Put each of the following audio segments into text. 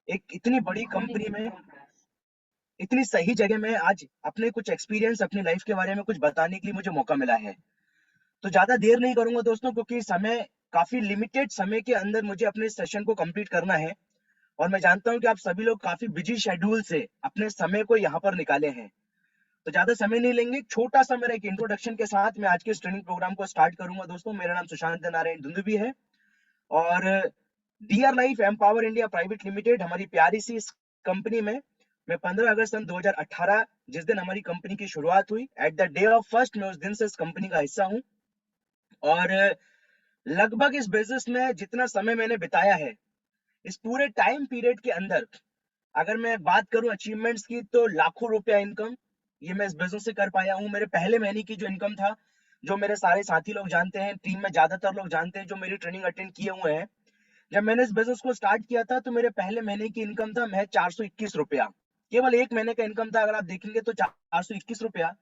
एक इतनी बड़ी कंपनी में, इतनी सही जगह में आज अपने कुछ एक्सपीरियंस अपनी लाइफ के बारे में कुछ बताने के लिए मुझे मौका मिला है। तो ज्यादा देर नहीं करूंगा दोस्तों, क्योंकि समय काफी लिमिटेड समय के अंदर मुझे अपने सेशन को कंप्लीट करना है। और मैं जानता हूं कि आप सभी लोग काफी बिजी शेड्यूल से अपने समय को यहाँ पर निकाले हैं। तो ज्यादा समय नहीं लेंगे, छोटा सा मेरा एक इंट्रोडक्शन के साथ मैं आज के इस ट्रेनिंग प्रोग्राम को स्टार्ट करूंगा। दोस्तों, मेरा नाम सुशांत नारायण धुंधुबी है और dear life empower India private limited हमारी प्यारी सी इस कंपनी में मैं 15 अगस्त सन 2018 जिस दिन हमारी कंपनी की शुरुआत हुई, at the day of first, मैं उस दिन से इस कंपनी का हिस्सा हूँ। और लगभग इस बिजनेस में जितना समय मैंने बिताया है, इस पूरे टाइम पीरियड के अंदर अगर मैं बात करूं अचीवमेंट्स की, तो लाखों रुपया इनकम ये मैं इस बिजनेस से कर पाया हूं। मेरे पहले महीने की जो इनकम था, जो मेरे सारे साथी लोग जानते हैं, टीम में ज्यादातर लोग जानते हैं जो मेरी ट्रेनिंग अटेंड किए हुए हैं, जब मैंने इस बिजनेस को स्टार्ट किया था तो मेरे पहले महीने की इनकम था महज 421 रुपया। केवल एक महीने का इनकम था, अगर आप देखेंगे तो 421 रुपया।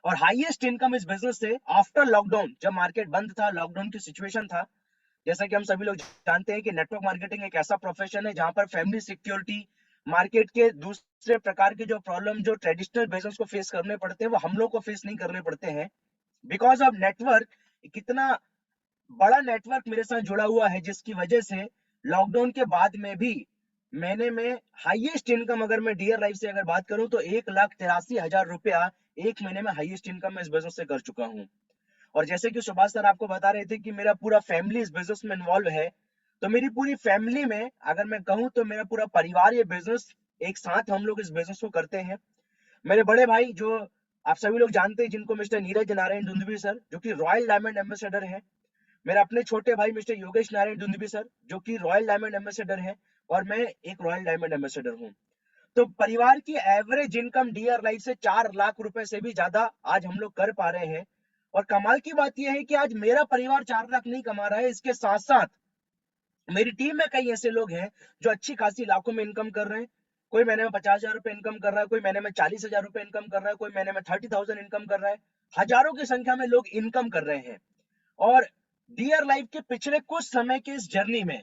और हाईएस्ट इनकम इस बिजनेस से आफ्टर लॉकडाउन, जब मार्केट बंद था, लॉकडाउन की सिचुएशन था। जैसा कि हम सभी लोग जानते हैं कि नेटवर्क मार्केटिंग एक ऐसा प्रोफेशन है जहां पर फैमिली सिक्योरिटी, मार्केट के दूसरे प्रकार के जो प्रॉब्लम जो ट्रेडिशनल बिजनेस को फेस करने पड़ते हैं, वो हम लोग को फेस नहीं करने पड़ते हैं। बिकॉज ऑफ नेटवर्क, कितना बड़ा नेटवर्क मेरे साथ जुड़ा हुआ है, जिसकी वजह से लॉकडाउन के बाद में भी महीने में हाईएस्ट इनकम, अगर मैं डियर लाइफ से अगर बात करूं तो 1,83,000 रुपया एक महीने में हाईएस्ट इनकम मैं इस बिजनेस से कर चुका हूं। और जैसे कि सुभाष सर आपको बता रहे थे कि मेरा पूरा फैमिली इस बिजनेस में इन्वॉल्व है, तो मेरी पूरी फैमिली में अगर मैं कहूं तो मेरा पूरा परिवार ये बिजनेस, एक साथ हम लोग इस बिजनेस को करते हैं। मेरे बड़े भाई जो आप सभी लोग जानते हैं, जिनको मिस्टर नीरज नारायण धुंधुबी सर, जो कि रॉयल डायमंड एम्बेसडर है। मेरे अपने छोटे भाई मिस्टर योगेश नारायण धुंधुबी सर, जो कि रॉयल डायमंड एम्बेसडर है। और मैं एक रॉयल डायमंड एम्बेसडर हूँ। तो परिवार की एवरेज इनकम डियर लाइफ से 4 लाख रुपए से भी ज्यादा आज हम लोग कर पा रहे हैं। और कमाल की बात यह है कि आज मेरा परिवार 4 लाख नहीं कमा रहा है, इसके साथ साथ मेरी टीम में कई ऐसे लोग हैं जो अच्छी खासी लाखों में इनकम कर रहे हैं। कोई महीने में 50,000 रुपए इनकम कर रहा है, कोई महीने में 40,000 रुपए इनकम कर रहा है, कोई महीने में 30,000 इनकम कर रहा है। हजारों की संख्या में लोग इनकम कर रहे हैं। और डियर लाइफ के पिछले कुछ समय के इस जर्नी में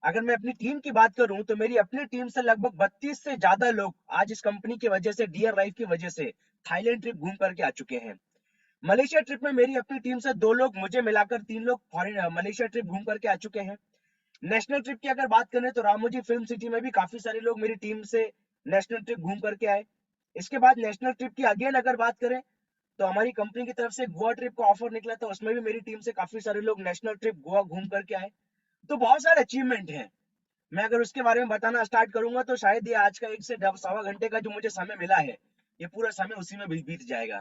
अगर मैं अपनी टीम की बात करूं, तो मेरी अपनी टीम से लगभग 32 से ज्यादा लोग आज इस कंपनी की वजह से, डियर लाइफ की वजह से, थाईलैंड ट्रिप घूम करके आ चुके हैं। मलेशिया ट्रिप में मेरी अपनी टीम से 2 लोग, मुझे मिलाकर 3 लोग फॉरेन मलेशिया ट्रिप घूम करके आ चुके हैं। नेशनल ट्रिप की अगर बात करें तो रामोजी फिल्म सिटी में भी काफी सारे लोग मेरी टीम से नेशनल ट्रिप घूम करके आए। इसके बाद नेशनल ट्रिप की अगेन अगर बात करें, तो हमारी कंपनी की तरफ से गोवा ट्रिप का ऑफर निकला था, उसमें भी मेरी टीम से काफी सारे लोग नेशनल ट्रिप गोवा घूम करके आए। तो बहुत सारे अचीवमेंट हैं। मैं अगर उसके बारे में बताना स्टार्ट करूंगा तो शायद ये आज का 1 से 1.25 घंटे का जो मुझे समय मिला है, ये पूरा समय उसी में बीत जाएगा।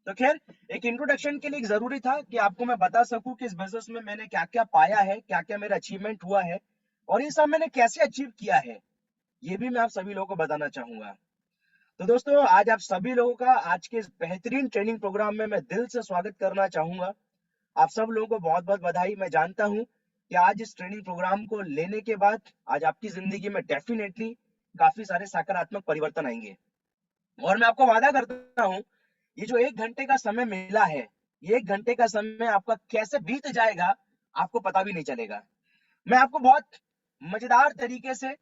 तो खैर, एक इंट्रोडक्शन के लिए एक जरूरी था कि आपको मैं बता सकूं कि इस बिजनेस में मैंने क्या क्या पाया है, क्या क्या मेरा अचीवमेंट हुआ है, और ये सब मैंने कैसे अचीव किया है, ये भी मैं आप सभी लोगों को बताना चाहूंगा। तो दोस्तों, आज आप सभी लोगों का आज के इस बेहतरीन ट्रेनिंग प्रोग्राम में मैं दिल से स्वागत करना चाहूंगा। आप सब लोगों को बहुत बहुत बधाई। मैं जानता हूं कि आज इस ट्रेनिंग प्रोग्राम को लेने के बाद आज आपकी जिंदगी में डेफिनेटली काफी सारे सकारात्मक परिवर्तन आएंगे। और मैं आपको वादा करता हूं, ये जो 1 घंटे का समय मिला है, ये 1 घंटे का समय आपका कैसे बीत जाएगा आपको पता भी नहीं चलेगा। मैं आपको बहुत मजेदार तरीके से,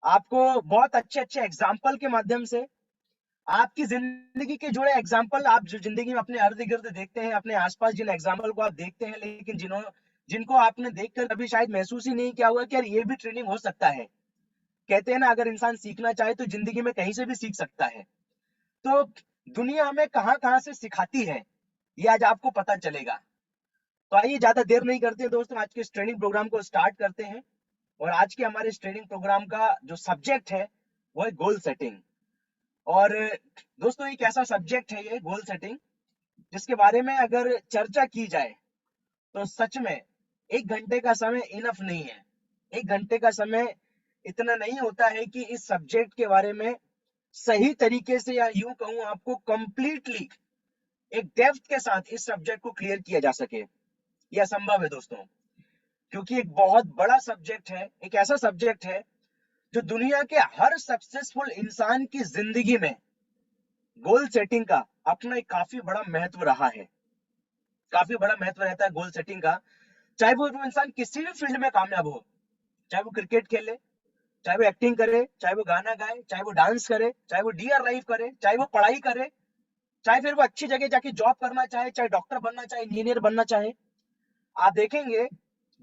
आपको बहुत अच्छे अच्छे एग्जाम्पल के माध्यम से, आपकी जिंदगी के जुड़े एग्जाम्पल, आप जो जिंदगी में अपने इर्द गिर्द देखते हैं, अपने आसपास जिन एग्जाम्पल को आप देखते हैं, लेकिन जिनको आपने देखकर कभी शायद महसूस ही नहीं किया हुआ कि यार ये भी ट्रेनिंग हो सकता है। कहते हैं ना, अगर इंसान सीखना चाहे तो जिंदगी में कहीं से भी सीख सकता है। तो दुनिया हमें कहां कहां से सिखाती है, ये आज आपको पता चलेगा। तो आइए ज्यादा देर नहीं करते हैं दोस्तों, आज के इस ट्रेनिंग प्रोग्राम को स्टार्ट करते हैं। और आज के हमारे इस ट्रेनिंग प्रोग्राम का जो सब्जेक्ट है वो है गोल सेटिंग। और दोस्तों, एक ऐसा सब्जेक्ट है ये गोल सेटिंग, जिसके बारे में अगर चर्चा की जाए तो सच में 1 घंटे का समय इनफ नहीं है। 1 घंटे का समय इतना नहीं होता है कि इस सब्जेक्ट के बारे में सही तरीके से, या यूं कहूं आपको कंप्लीटली एक डेप्थ के साथ इस सब्जेक्ट को क्लियर किया जा सके। यह असंभव है दोस्तों, क्योंकि एक बहुत बड़ा सब्जेक्ट है, एक ऐसा सब्जेक्ट है जो दुनिया के हर सक्सेसफुल इंसान की जिंदगी में गोल सेटिंग का अपना एक काफी बड़ा महत्व रहा है। काफी बड़ा महत्व रहता है गोल सेटिंग का। चाहे वो इंसान किसी भी फील्ड में कामयाब हो, चाहे वो क्रिकेट खेले, चाहे वो एक्टिंग करे, चाहे वो गाना गाए, चाहे वो डांस करे, चाहे वो डियर लाइफ करे, चाहे वो पढ़ाई करे, चाहे फिर वो अच्छी जगह जाके जॉब करना चाहे, चाहे डॉक्टर बनना चाहे, इंजीनियर बनना चाहे। आप देखेंगे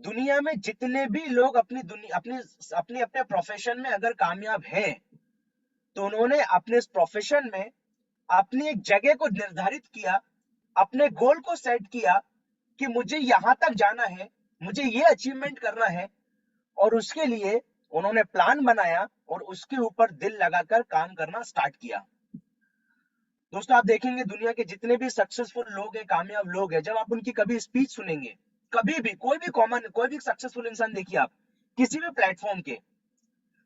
दुनिया में जितने भी लोग अपनी दुनिया अपने अपने अपने प्रोफेशन में अगर कामयाब हैं, तो उन्होंने अपने इस प्रोफेशन में अपनी एक जगह को निर्धारित किया, अपने गोल को सेट किया कि मुझे यहां तक जाना है, मुझे ये अचीवमेंट करना है, और उसके लिए उन्होंने प्लान बनाया और उसके ऊपर दिल लगाकर काम करना स्टार्ट किया। दोस्तों, आप देखेंगे दुनिया के जितने भी सक्सेसफुल लोग हैं, कामयाब लोग हैं, जब आप उनकी कभी स्पीच सुनेंगे, कभी भी कोई भी सक्सेसफुल इंसान देखिए आप किसी भी प्लेटफॉर्म के,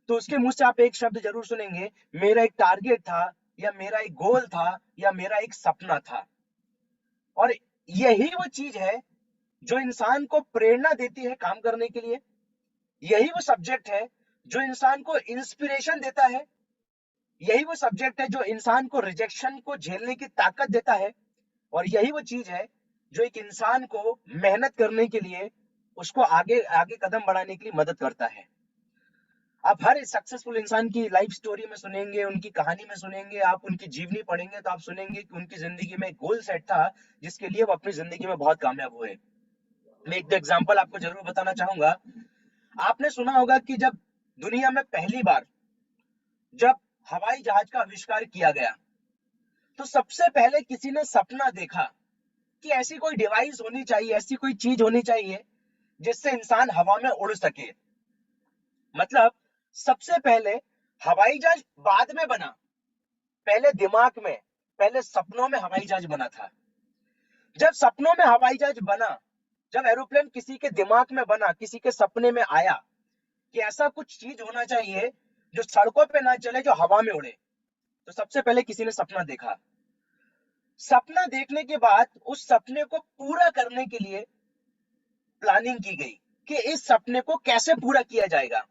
तो उसके मुंह से आप एक शब्द जरूर सुनेंगे, मेरा एक टारगेट था, या मेरा एक गोल था, या मेरा एक सपना था। और यही वो चीज है जो इंसान को प्रेरणा देती है काम करने के लिए। यही वो सब्जेक्ट है जो इंसान को इंस्पिरेशन देता है। यही वो सब्जेक्ट है जो इंसान को रिजेक्शन को झेलने की ताकत देता है। और यही वो चीज है जो एक इंसान को मेहनत करने के लिए, उसको आगे आगे कदम बढ़ाने के लिए मदद करता है। आप हर सक्सेसफुल इंसान की लाइफ स्टोरी में सुनेंगे, उनकी कहानी में सुनेंगे, आप उनकी जीवनी पढ़ेंगे तो आप सुनेंगे कि उनकी जिंदगी में एक गोल सेट था जिसके लिए वो अपनी जिंदगी में बहुत कामयाब हुए। मैं एक एग्जांपल आपको जरूर बताना चाहूंगा। आपने सुना होगा कि जब दुनिया में पहली बार जब हवाई जहाज का आविष्कार किया गया, तो सबसे पहले किसी ने सपना देखा कि ऐसी कोई डिवाइस होनी चाहिए, ऐसी कोई चीज होनी चाहिए जिससे इंसान हवा में उड़ सके। मतलब सबसे पहले हवाई जहाज बाद में बना, पहले दिमाग में, पहले सपनों में हवाई जहाज बना था। जब सपनों में हवाई जहाज बना, जब एरोप्लेन किसी के दिमाग में बना, किसी के सपने में आया कि ऐसा कुछ चीज होना चाहिए जो सड़कों पे ना चले, जो हवा में उड़े, तो सबसे पहले किसी ने सपना देखा। सपना देखने के बाद उस सपने को पूरा करने के लिए प्लानिंग की गई कि इस सपने को कैसे पूरा किया जाएगा।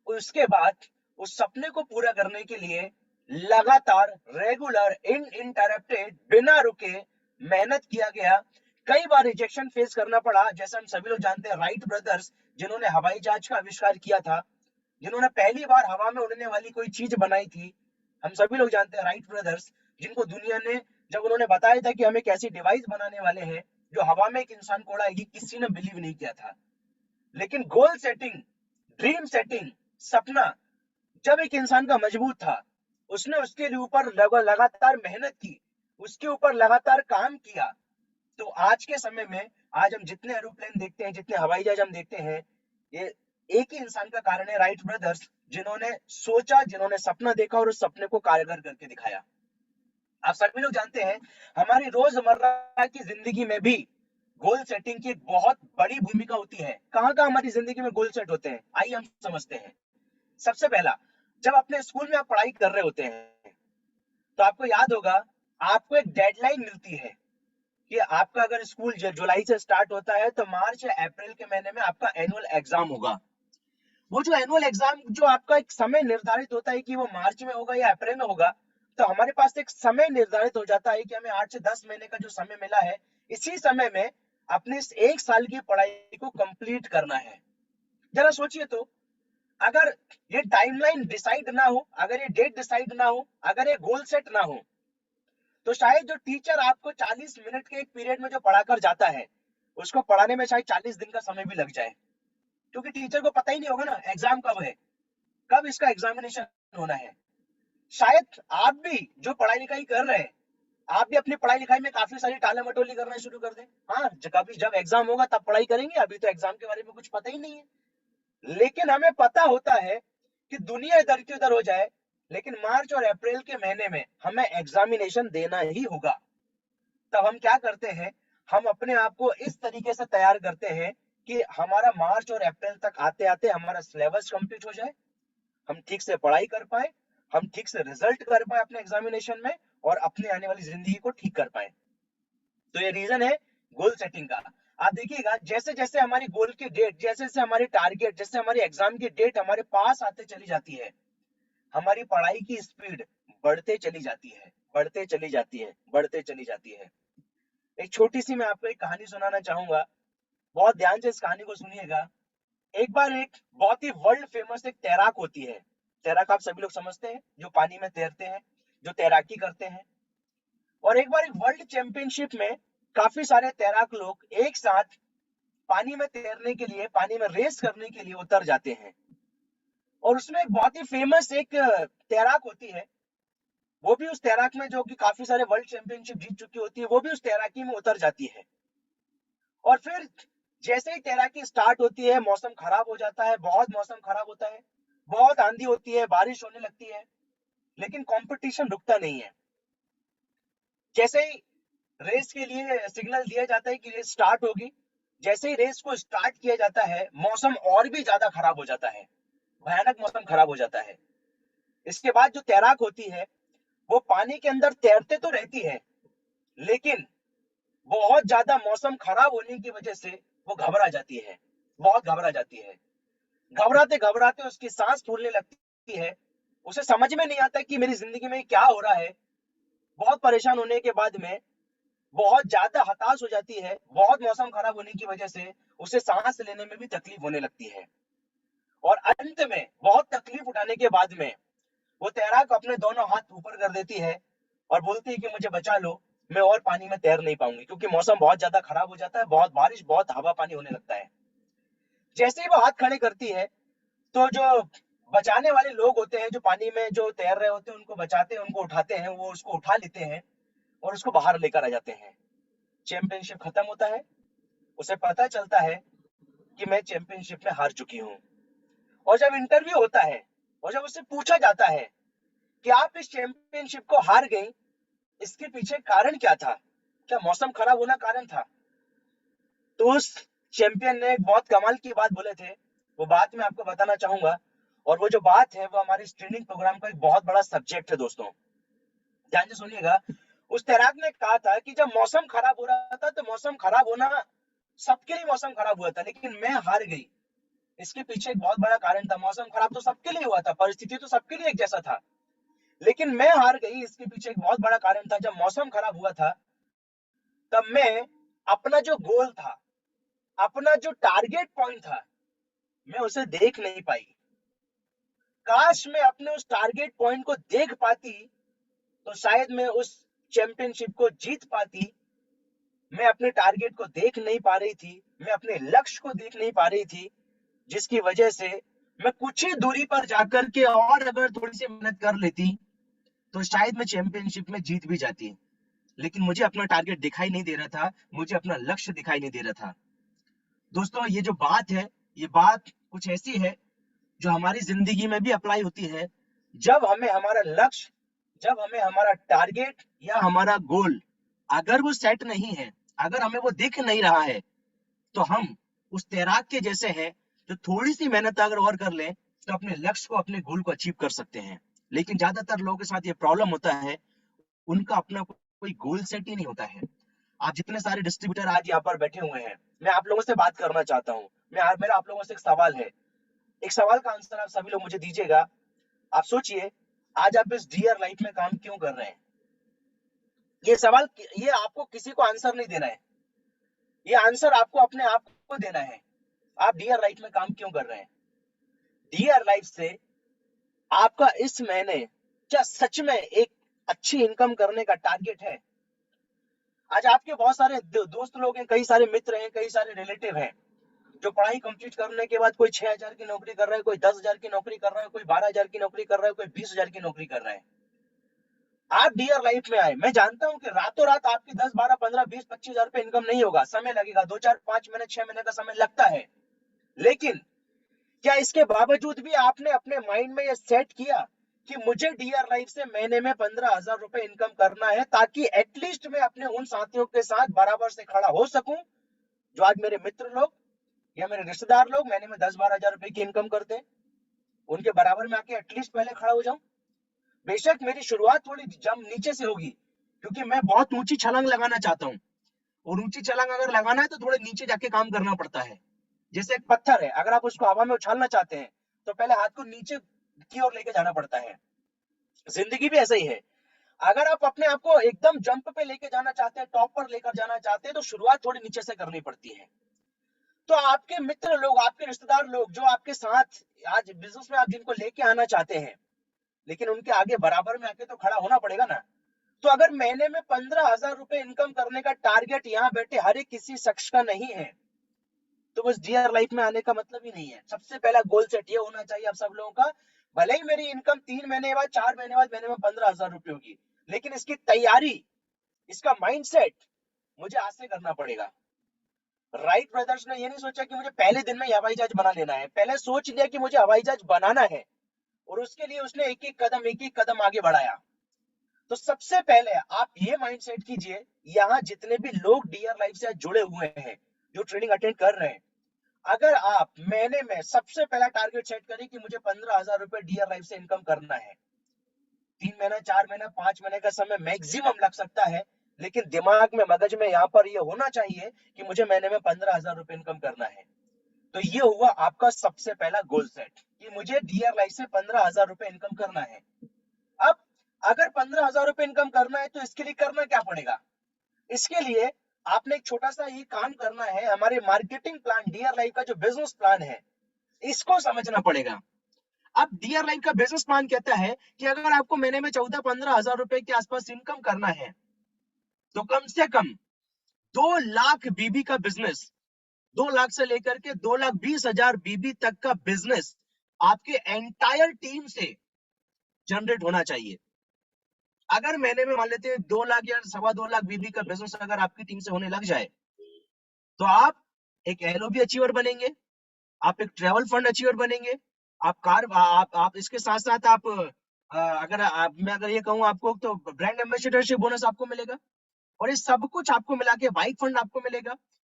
उसके बाद उस सपने को पूरा करने के लिए लगातार रेगुलर इनइंटरप्टेड बिना रुके मेहनत किया गया। कई बार रिजेक्शन फेस करना पड़ा, जैसे हम सभी लोग जानते हैं राइट ब्रदर्स, जिन्होंने हवाई जहाज का आविष्कार किया था, जिन्होंने पहली बार हवा में उड़ने वाली कोई चीज बनाई थी। हम सभी लोग जानते हैं राइट ब्रदर्स, जिनको दुनिया ने जब उन्होंने बताया था कि हम एक ऐसी डिवाइस बनाने वाले हैं जो हवा में एक इंसान को उड़ाएगी, किसी ने बिलीव नहीं किया था। लेकिन गोल सेटिंग, ड्रीम सेटिंग, सपना जब एक इंसान का मजबूत था, उसने उसके ऊपर लगातार मेहनत की, उसके ऊपर लगातार काम किया, तो आज के समय में आज हम जितने एरोप्लेन देखते हैं, जितने हवाई जहाज हम देखते हैं, ये एक ही इंसान का कारण है, राइट ब्रदर्स, जिन्होंने सोचा, जिन्होंने सपना देखा और उस सपने को कारगर करके दिखाया। आप सभी लोग जानते हैं हमारी रोजमर्रा की जिंदगी में भी गोल सेटिंग की एक बहुत बड़ी भूमिका होती है। कहां कहां हमारी जिंदगी में गोल सेट होते हैं, आइए हम समझते हैं। सबसे पहला, जब अपने स्कूल में आप पढ़ाई कर रहे होते हैं, तो आपको याद होगा आपको एक डेडलाइन मिलती है कि आपका अगर स्कूल जुलाई से स्टार्ट होता है, तो मार्च या अप्रैल के महीने में आपका एनुअल एग्जाम होगा। वो जो एनुअल एग्जाम जो आपका एक समय निर्धारित होता है कि वो मार्च में होगा या अप्रैल में होगा, तो हमारे पास एक समय निर्धारित हो जाता है कि हमें 8 से 10 महीने का जो समय मिला है, इसी समय में अपने इस एक साल की पढ़ाई को कंप्लीट करना है। जरा सोचिए तो, अगर ये टाइमलाइन डिसाइड ना हो, अगर ये डेट डिसाइड ना हो, अगर ये गोल सेट ना हो, तो शायद जो टीचर आपको 40 मिनट के एक पीरियड में जो पढ़ाकर जाता है, उसको पढ़ाने में शायद 40 दिन का समय भी लग जाए, क्योंकि टीचर को पता ही नहीं होगा ना एग्जाम कब है, कब इसका एग्जामिनेशन होना है। शायद आप भी जो पढ़ाई लिखाई कर रहे हैं, आप भी अपनी पढ़ाई लिखाई में काफी सारी टाला मटोली करना शुरू कर दें। हाँ, कभी जब एग्जाम होगा तब पढ़ाई करेंगे, अभी तो एग्जाम के बारे में कुछ पता ही नहीं है। लेकिन हमें पता होता है कि दुनिया इधर की उधर हो जाए, लेकिन मार्च और अप्रैल के महीने में हमें एग्जामिनेशन देना ही होगा। तब हम क्या करते हैं, हम अपने आप को इस तरीके से तैयार करते हैं कि हमारा मार्च और अप्रैल तक आते आते हमारा सिलेबस कंप्लीट हो जाए, हम ठीक से पढ़ाई कर पाए, हम ठीक से रिजल्ट कर पाए अपने एग्जामिनेशन में, और अपने आने वाली जिंदगी को ठीक कर पाए। तो ये रीजन है गोल सेटिंग का। आप देखिएगा जैसे जैसे हमारी गोल की डेट, जैसे जैसे हमारी टारगेट, जैसे हमारी एग्जाम की डेट हमारे पास आते चली जाती है, हमारी पढ़ाई की स्पीड बढ़ते चली जाती है, बढ़ते चली जाती है, बढ़ते चली जाती है। एक छोटी सी मैं आपको एक कहानी सुनाना चाहूंगा, बहुत ध्यान से इस कहानी को सुनिएगा। एक बार एक बहुत ही वर्ल्ड फेमस एक तैराक होती है। तैराक आप सभी लोग समझते हैं, जो पानी में तैरते हैं, जो तैराकी करते हैं। और एक बार एक वर्ल्ड चैंपियनशिप में काफी सारे तैराक लोग एक साथ पानी में तैरने के लिए, पानी में रेस करने के लिए उतर जाते हैं। और उसमें एक बहुत ही फेमस एक तैराक होती है। वो भी उस तैराक में, जो कि काफी सारे वर्ल्ड चैंपियनशिप जीत चुकी होती है, वो भी उस तैराकी में उतर जाती है। और फिर जैसे ही तैराकी स्टार्ट होती है, मौसम खराब हो जाता है, बहुत मौसम खराब होता है, बहुत आंधी होती है, बारिश होने लगती है, लेकिन कंपटीशन रुकता नहीं है। जैसे ही रेस के लिए सिग्नल दिया जाता है कि रेस स्टार्ट होगी, जैसे ही रेस को स्टार्ट किया जाता है, मौसम और भी ज्यादा खराब हो जाता है, भयानक मौसम खराब हो जाता है। इसके बाद जो तैराक होती है, वो पानी के अंदर तैरते तो रहती है, लेकिन बहुत ज्यादा मौसम खराब होने की वजह से वो घबरा जाती है, बहुत घबरा जाती है। घबराते घबराते उसकी सांस फूलने लगती है। उसे समझ में नहीं आता कि मेरी जिंदगी में क्या हो रहा है। बहुत परेशान होने के बाद में बहुत ज्यादा हताश हो जाती है। बहुत मौसम खराब होने की वजह से उसे सांस लेने में भी तकलीफ होने लगती है। और अंत में बहुत तकलीफ उठाने के बाद में वो तैराक अपने दोनों हाथ ऊपर कर देती है और बोलती है कि मुझे बचा लो, मैं और पानी में तैर नहीं पाऊंगी, क्योंकि मौसम बहुत ज्यादा खराब हो जाता है, बहुत बारिश, बहुत हवा पानी होने लगता है। जैसे ही वो हाथ खड़े करती है, तो जो बचाने वाले लोग होते हैं, जो पानी में जो तैर रहे होते हैं, उनको बचाते हैं, उनको उठाते हैं, वो उसको उठा लेते हैं और उसको बाहर लेकर आ जाते हैं। चैंपियनशिप खत्म होता है। उसे पता चलता है कि मैं चैंपियनशिप में हार चुकी हूँ। और जब इंटरव्यू होता है और जब उससे पूछा जाता है कि आप इस चैंपियनशिप को हार गई, इसके पीछे कारण क्या था, क्या मौसम खराब होना कारण था, तो उस चैंपियन ने एक बहुत कमाल की बात बोले थे। वो बात मैं आपको बताना चाहूंगा। और वो जो बात है, वो हमारे इस ट्रेनिंग प्रोग्राम का एक बहुत बड़ा सब्जेक्ट है दोस्तों। ध्यान से सुनिएगा। उस तैराक ने कहा था कि जब मौसम खराब हो रहा था, तो मौसम खराब होना, सबके लिए मौसम खराब हुआ था, लेकिन मैं हार गई। इसके पीछे एक बहुत बड़ा कारण था। मौसम खराब तो सबके लिए हुआ था, परिस्थिति तो सबके लिए एक जैसा था, लेकिन मैं हार गई। इसके पीछे एक बहुत बड़ा कारण था। जब मौसम खराब हुआ था, तब मैं अपना जो गोल था, अपना जो टारगेट पॉइंट था, मैं उसे देख नहीं पाई। काश मैं अपने उस टारगेट पॉइंट को देख पाती, तो शायद मैं उस चैंपियनशिप को जीत पाती। मैं अपने टारगेट को देख नहीं पा रही थी, मैं अपने लक्ष्य को देख नहीं पा रही थी, जिसकी वजह से मैं कुछ ही दूरी पर जाकर के और अगर थोड़ी सी मेहनत कर लेती, तो शायद मैं चैंपियनशिप में जीत भी जाती। लेकिन मुझे अपना टारगेट दिखाई नहीं दे रहा था, मुझे अपना लक्ष्य दिखाई नहीं दे रहा था। दोस्तों, ये जो बात है, ये बात कुछ ऐसी है जो हमारी जिंदगी में भी अप्लाई होती है। जब हमें हमारा लक्ष्य, जब हमें हमारा टारगेट या हमारा गोल अगर वो सेट नहीं है, अगर हमें वो दिख नहीं रहा है, तो हम उस तैराक के जैसे हैं, जो थोड़ी सी मेहनत अगर और कर लें, तो अपने लक्ष्य को, अपने गोल को अचीव कर सकते हैं। लेकिन ज्यादातर लोगों के साथ ये प्रॉब्लम होता है, उनका अपना कोई गोल सेट ही नहीं होता है। आप जितने सारे डिस्ट्रीब्यूटर आज यहाँ पर बैठे हुए हैं, मैं आप लोगों से बात करना चाहता हूँ। मेरा आप लोगों से एक सवाल है। एक सवाल का आंसर आप सभी लोग मुझे दीजिएगा। आप सोचिए, आज आप इस डियर लाइफ में काम क्यों कर रहे हैं? ये सवाल, ये आपको किसी को आंसर नहीं देना है, ये आंसर आपको अपने आप को देना है। आप डियर लाइफ में काम क्यों कर रहे हैं? डियर लाइफ से आपका इस महीने क्या सच में एक अच्छी इनकम करने का टारगेट है? आज आपके बहुत सारे दोस्त लोग हैं, कई सारे मित्र हैं, कई सारे रिलेटिव हैं, जो पढ़ाई कंप्लीट करने के बाद कोई 6,000 की नौकरी कर रहा है, कोई 10,000 की नौकरी कर रहा है, कोई 12,000 की नौकरी कर रहा है, कोई 20,000 की नौकरी कर रहा है। आप डियर लाइफ में आए, मैं जानता हूं कि रातों रात आपकी 10, 12, 15, 20, 25,000 रुपए इनकम नहीं होगा, समय लगेगा, 2, 4, 5 महीने, 6 महीने का समय लगता है। लेकिन क्या इसके बावजूद भी आपने अपने माइंड में ये सेट किया कि मुझे डियर लाइफ से महीने में 15,000 रुपए इनकम करना है, ताकि एटलीस्ट मैं अपने उन साथियों के साथ बराबर से खड़ा हो सकूं, जो आज मेरे मित्र लोग या मेरे रिश्तेदार लोग महीने में 10-12,000 रुपए की इनकम करते हैं, उनके बराबर में आके एटलीस्ट पहले खड़ा हो जाऊं। बेशक मेरी शुरुआत थोड़ी जम नीचे से होगी, क्योंकि मैं बहुत ऊंची छलांग लगाना चाहता हूँ। और ऊंची छलांग अगर लगाना है, तो थोड़े नीचे जाके काम करना पड़ता है। जैसे एक पत्थर है, अगर आप उसको हवा में उछालना चाहते हैं, तो पहले हाथ को नीचे की ओर लेके जाना पड़ता है। जिंदगी भी ऐसा ही है। अगर आप अपने आप को एकदम जंप पे लेके जाना चाहते हैं, टॉप पर लेकर जाना चाहते हैं, तो शुरुआत थोड़ी नीचे से करनी पड़ती है। तो आपके मित्र लोग, आपके रिश्तेदार लोग जो आपके साथ आज बिजनेस में आप जिनको लेके आना चाहते हैं, लेकिन उनके आगे बराबर में आके तो खड़ा होना पड़ेगा ना। तो अगर महीने में 15,000 रुपए इनकम करने का टारगेट यहाँ बैठे हर एक किसी शख्स का नहीं है, तो बस डीआर लाइफ में आने का मतलब ही नहीं है। सबसे पहला गोल सेट ये होना चाहिए आप सब लोगों का, भले ही मेरी इनकम 3 महीने बाद 4 महीने बाद महीने में 15,000 रुपए होगी, लेकिन इसकी तैयारी, इसका माइंडसेट मुझे आज से करना पड़ेगा। राइट ब्रदर्स ने ये नहीं सोचा कि मुझे पहले दिन में हवाई जहाज बना लेना है, पहले सोच लिया कि मुझे हवाई जहाज बनाना है, और उसके लिए उसने एक एक कदम आगे बढ़ाया। तो सबसे पहले आप ये माइंडसेट कीजिए, यहाँ जितने भी लोग डीआर लाइफ से जुड़े हुए हैं, जो ट्रेनिंग अटेंड कर रहे हैं, अगर आप महीने में सबसे पहला टारगेट सेट करें कि मुझे 15,000 रुपए डीआर लाइफ से इनकम करना है, 3 महीना, 4 महीना, 5 महीने का समय मैक्सिमम लग सकता है, लेकिन दिमाग में, मगज में यहाँ पर ये होना चाहिए कि मुझे महीने में 15,000 रुपए इनकम करना है। तो ये हुआ आपका सबसे पहला गोल सेट कि मुझे डीआर लाइफ से 15,000 रुपए इनकम करना है। अब अगर 15,000 रुपए इनकम करना है तो इसके लिए करना क्या पड़ेगा? इसके लिए आपने एक छोटा सा ये काम करना है, हमारे मार्केटिंग प्लान, डीआर लाइफ का जो बिजनेस प्लान है, इसको समझना पड़ेगा। अब डीआर लाइफ का बिजनेस प्लान कहता है कि अगर आपको महीने में 14-15 हजार रुपए के आसपास इनकम करना है, तो कम से कम 2 लाख बीबी का बिजनेस, 2 लाख से लेकर के 2,20,000 बीबी तक का बिजनेस आपके एंटायर टीम से जनरेट होना चाहिए। अगर महीने में मान लेते हैं 2 लाख या 2.25 लाख बीबी का बिजनेस अगर आपकी टीम से होने लग जाए, तो आप एक एलओबी अचीवर बनेंगे, आप एक ट्रेवल फंड अचीवर बनेंगे, आप इसके साथ साथ आप मैं अगर ये कहूँ आपको, तो ब्रांड एम्बेसडरशिप बोनस आपको मिलेगा, और ये सब कुछ आपको मिला के बाइक फंड आपको मिलेगा।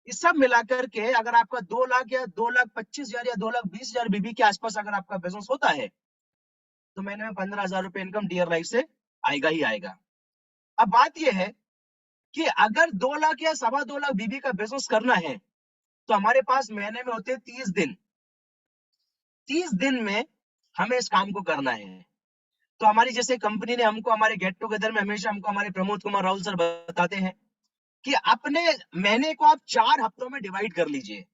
ये सब मिलाकर के अगर आपका 2 लाख या 2,25,000 या 2,20,000 बीबी के आसपास अगर आपका बिजनेस होता है, तो महीने में 15,000 रुपए इनकम डीआर लाइफ से आएगा ही आएगा। अब बात यह है कि अगर 2 लाख या 2.25 लाख बीबी का बिजनेस करना है, तो हमारे पास महीने में होते हैं 30 दिन। 30 दिन में हमें इस काम को करना है। तो हमारी जैसे कंपनी ने हमको, हमारे गेट टुगेदर में हमेशा हमको हमारे प्रमोद कुमार राहुल सर बताते हैं कि अपने महीने को आप 4 हफ्तों में डिवाइड कर लीजिए।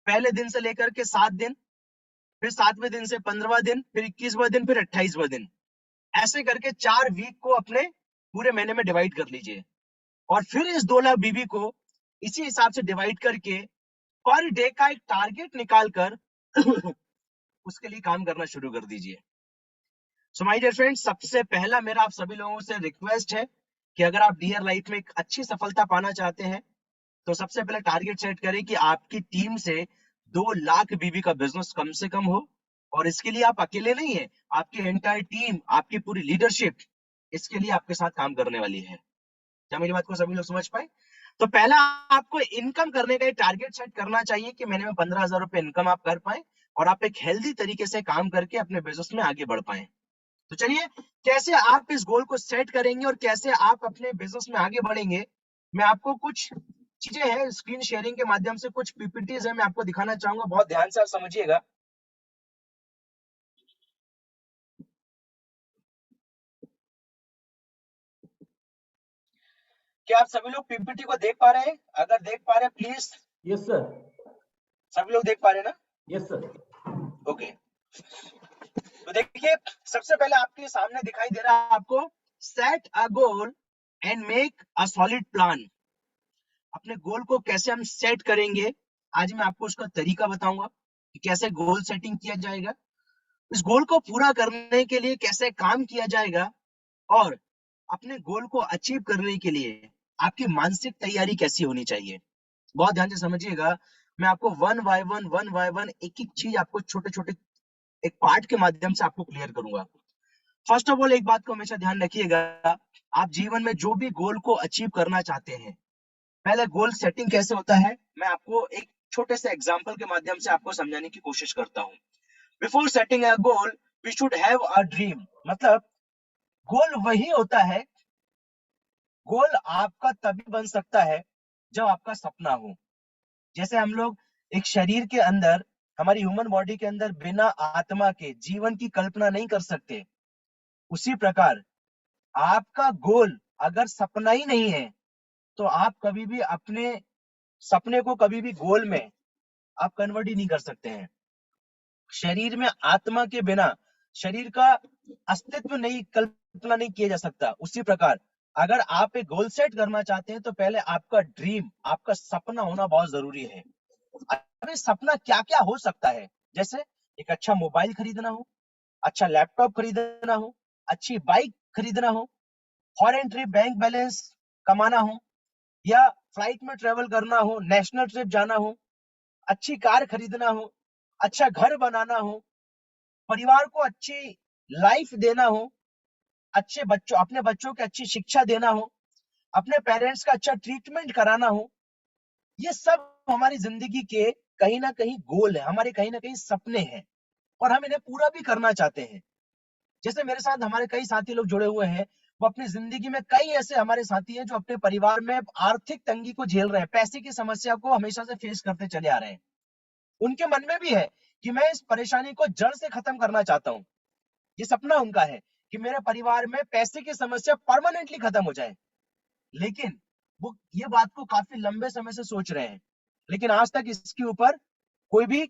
पहले दिन से लेकर के 7 दिन, फिर 7वें दिन से 15वां दिन, फिर 21वां दिन, फिर 28वां दिन, ऐसे करके 4 वीक को अपने पूरे महीने में डिवाइड कर लीजिए, और फिर इस 2 लाख बीबी को इसी हिसाब से डिवाइड करके पर डे का एक टारगेट निकालकर उसके लिए काम करना शुरू कर दीजिए। सो माय डियर फ्रेंड्स, सबसे पहला मेरा आप सभी लोगों से रिक्वेस्ट है कि अगर आप डीआर लाइफ में एक अच्छी सफलता पाना चाहते हैं, तो सबसे पहले टारगेट सेट करें कि आपकी टीम से 2 लाख बीबी का बिजनेस कम से कम हो, और इसके लिए आप अकेले नहीं है, आपकी एंटायर टीम, आपकी पूरी लीडरशिप इसके लिए आपके साथ काम करने वाली है। क्या मेरी बात को सभी लोग समझ पाए? तो पहला आपको इनकम करने का एक टारगेट सेट करना चाहिए कि महीने में 15,000 रुपए इनकम आप कर पाए, और आप एक हेल्दी तरीके से काम करके अपने बिजनेस में आगे बढ़ पाए। तो चलिए, कैसे आप इस गोल को सेट करेंगे और कैसे आप अपने बिजनेस में आगे बढ़ेंगे, मैं आपको कुछ चीजें हैं स्क्रीन शेयरिंग के माध्यम से, कुछ पीपीटीज है, मैं आपको दिखाना चाहूंगा, बहुत ध्यान से आप समझिएगा। क्या आप सभी लोग पीपीटी को देख पा रहे हैं? अगर देख पा रहे हैं प्लीज। Yes sir. सभी लोग देख पा रहे हैं ना? Yes sir. ओके, तो देखिए, सबसे पहले आपके सामने दिखाई दे रहा है आपको, set a goal and make a solid plan. अपने गोल को कैसे हम सेट करेंगे, आज मैं आपको उसका तरीका बताऊंगा कि कैसे गोल सेटिंग किया जाएगा, इस गोल को पूरा करने के लिए कैसे काम किया जाएगा, और अपने गोल को अचीव करने के लिए आपकी मानसिक तैयारी कैसी होनी चाहिए। बहुत ध्यान से समझिएगा, मैं आपको वन बाय वन एक एक चीज आपको छोटे छोटे एक पार्ट के माध्यम से आपको क्लियर करूंगा। फर्स्ट ऑफ ऑल, एक बात को हमेशा ध्यान रखिएगा, आप जीवन में जो भी गोल को अचीव करना चाहते हैं, पहले गोल सेटिंग कैसे होता है, मैं आपको एक छोटे से एग्जांपल के माध्यम से आपको समझाने की कोशिश करता हूं। Before setting a goal we should have a dream. मतलब गोल वही होता है, गोल आपका तभी बन सकता है जब आपका सपना हो। जैसे हम लोग एक शरीर के अंदर, हमारी ह्यूमन बॉडी के अंदर बिना आत्मा के जीवन की कल्पना नहीं कर सकते, उसी प्रकार आपका गोल अगर सपना ही नहीं है, तो आप कभी भी अपने सपने को कभी भी गोल में आप कन्वर्ट ही नहीं कर सकते हैं। शरीर में आत्मा के बिना शरीर का अस्तित्व नहीं, कल्पना नहीं किया जा सकता। उसी प्रकार अगर आप एक गोल सेट करना चाहते हैं तो पहले आपका ड्रीम, आपका सपना होना बहुत जरूरी है। अभी सपना क्या क्या हो सकता है, जैसे एक अच्छा मोबाइल खरीदना हो, अच्छा लैपटॉप खरीदना हो, अच्छी बाइक खरीदना हो, फॉरेन ट्रिप, बैंक बैलेंस कमाना हो, या फ्लाइट में ट्रेवल करना हो, नेशनल ट्रिप जाना हो, अच्छी कार खरीदना हो, अच्छा घर बनाना हो, परिवार को अच्छी लाइफ देना हो, अच्छे बच्चों, अपने बच्चों को अच्छी शिक्षा देना हो, अपने पेरेंट्स का अच्छा ट्रीटमेंट कराना हो। ये सब हमारी जिंदगी के कहीं ना कहीं गोल है, हमारे कहीं ना कहीं सपने हैं, और हम इन्हें पूरा भी करना चाहते हैं। जैसे मेरे साथ हमारे कई साथी लोग जुड़े हुए हैं, वो अपनी जिंदगी में कई ऐसे हमारे साथी हैं जो अपने परिवार में आर्थिक तंगी को झेल रहे हैं, पैसे की समस्या को हमेशा से फेस करते चले आ रहे हैं। उनके मन में भी है कि मैं इस परेशानी को जड़ से खत्म करना चाहता हूँ। ये सपना उनका है कि मेरे परिवार में पैसे की समस्या परमानेंटली खत्म हो जाए। लेकिन वो ये बात को काफी लंबे समय से सोच रहे हैं, लेकिन आज तक इसके ऊपर कोई भी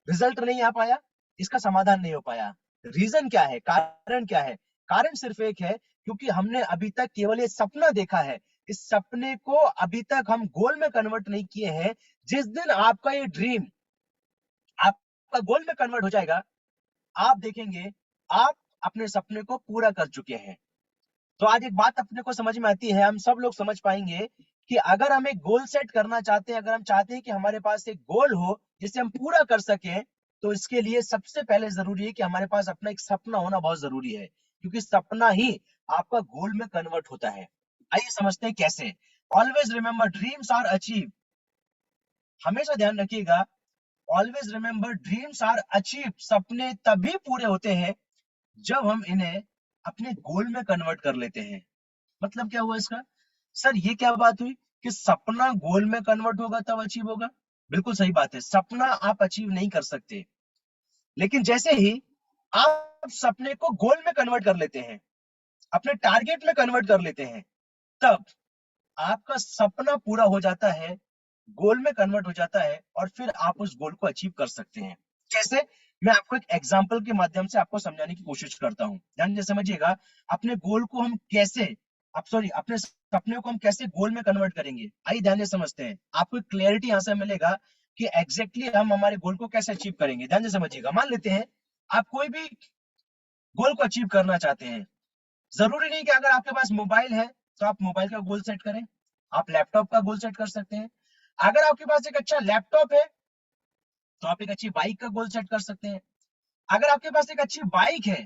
रिजल्ट नहीं आ पाया, इसका समाधान नहीं हो पाया। रीजन क्या है, कारण क्या है? कारण सिर्फ एक है, क्योंकि हमने अभी तक केवल ये सपना देखा है। इस सपने को अभी तक हम गोल में कन्वर्ट नहीं किए हैं। जिस दिन आपका ये ड्रीम आपका गोल में कन्वर्ट हो जाएगा, आप देखेंगे आप अपने सपने को पूरा कर चुके हैं। तो आज एक बात अपने को समझ में आती है, हम सब लोग समझ पाएंगे कि अगर हम एक गोल सेट करना चाहते हैं, अगर हम चाहते हैं कि हमारे पास एक गोल हो जिसे हम पूरा कर सकें, तो इसके लिए सबसे पहले जरूरी है कि हमारे पास अपना एक सपना होना बहुत जरूरी है, क्योंकि सपना ही आपका गोल में कन्वर्ट होता है। आइए समझते हैं कैसे। Always remember dreams are achieve, हमेशा ध्यान रखिएगा, always remember dreams are achieve, सपने तभी पूरे होते हैं जब हम इन्हें अपने गोल में कन्वर्ट कर लेते हैं। मतलब क्या हुआ इसका? सर ये क्या बात हुई कि सपना गोल में कन्वर्ट होगा तब अचीव होगा? बिल्कुल सही बात है, सपना आप अचीव नहीं कर सकते, लेकिन जैसे ही आप सपने को गोल में कन्वर्ट कर लेते हैं, अपने टारगेट में कन्वर्ट कर लेते हैं, तब आपका सपना पूरा हो जाता है, गोल में कन्वर्ट हो जाता है, और फिर आप उस गोल को अचीव कर सकते हैं। कैसे? मैं आपको एक एग्जांपल के माध्यम से आपको समझाने की कोशिश करता हूं, ध्यान से समझिएगा। अपने गोल को हम कैसे, आप सॉरी अपने सपने को हम कैसे गोल में कन्वर्ट करेंगे, आइए ध्यान से समझते हैं। आपको क्लैरिटी यहां से मिलेगा कि एग्जैक्टली हम हमारे गोल को कैसे अचीव करेंगे। ध्यान से समझिएगा। मान लेते हैं आप कोई भी गोल को अचीव करना चाहते हैं। जरूरी नहीं कि अगर आपके पास मोबाइल है तो आप मोबाइल का गोल सेट करें, आप लैपटॉप का गोल सेट कर सकते हैं। अगर आपके पास एक अच्छा लैपटॉप है तो आप एक अच्छी बाइक का गोल सेट कर सकते हैं। अगर आपके पास एक अच्छी बाइक है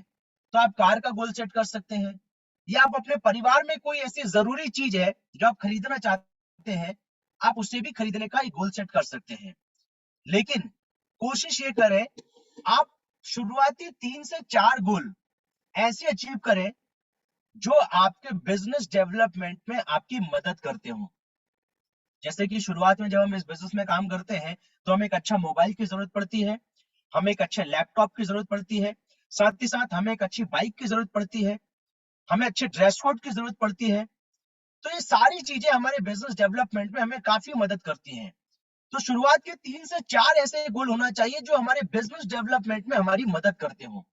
तो आप कार का गोल सेट कर सकते हैं। या आप अपने परिवार में कोई ऐसी जरूरी चीज है जो आप खरीदना चाहते हैं, आप उसे भी खरीदने का एक गोल सेट कर सकते हैं। लेकिन कोशिश ये करें आप शुरुआती 3 से 4 गोल ऐसे अचीव करें जो आपके बिजनेस डेवलपमेंट में आपकी मदद करते हो। जैसे कि शुरुआत में जब हम इस बिजनेस में काम करते हैं तो हमें एक अच्छा मोबाइल की जरूरत पड़ती है, हमें एक अच्छे लैपटॉप की जरूरत पड़ती है, साथ ही साथ हमें एक अच्छी बाइक की जरूरत पड़ती है, हमें अच्छे ड्रेस कोड की जरूरत पड़ती है। तो ये सारी चीजें हमारे बिजनेस डेवलपमेंट में हमें काफी मदद करती हैं। तो शुरुआत के 3 से 4 ऐसे गोल होना चाहिए जो हमारे बिजनेस डेवलपमेंट में हमारी मदद करते हो।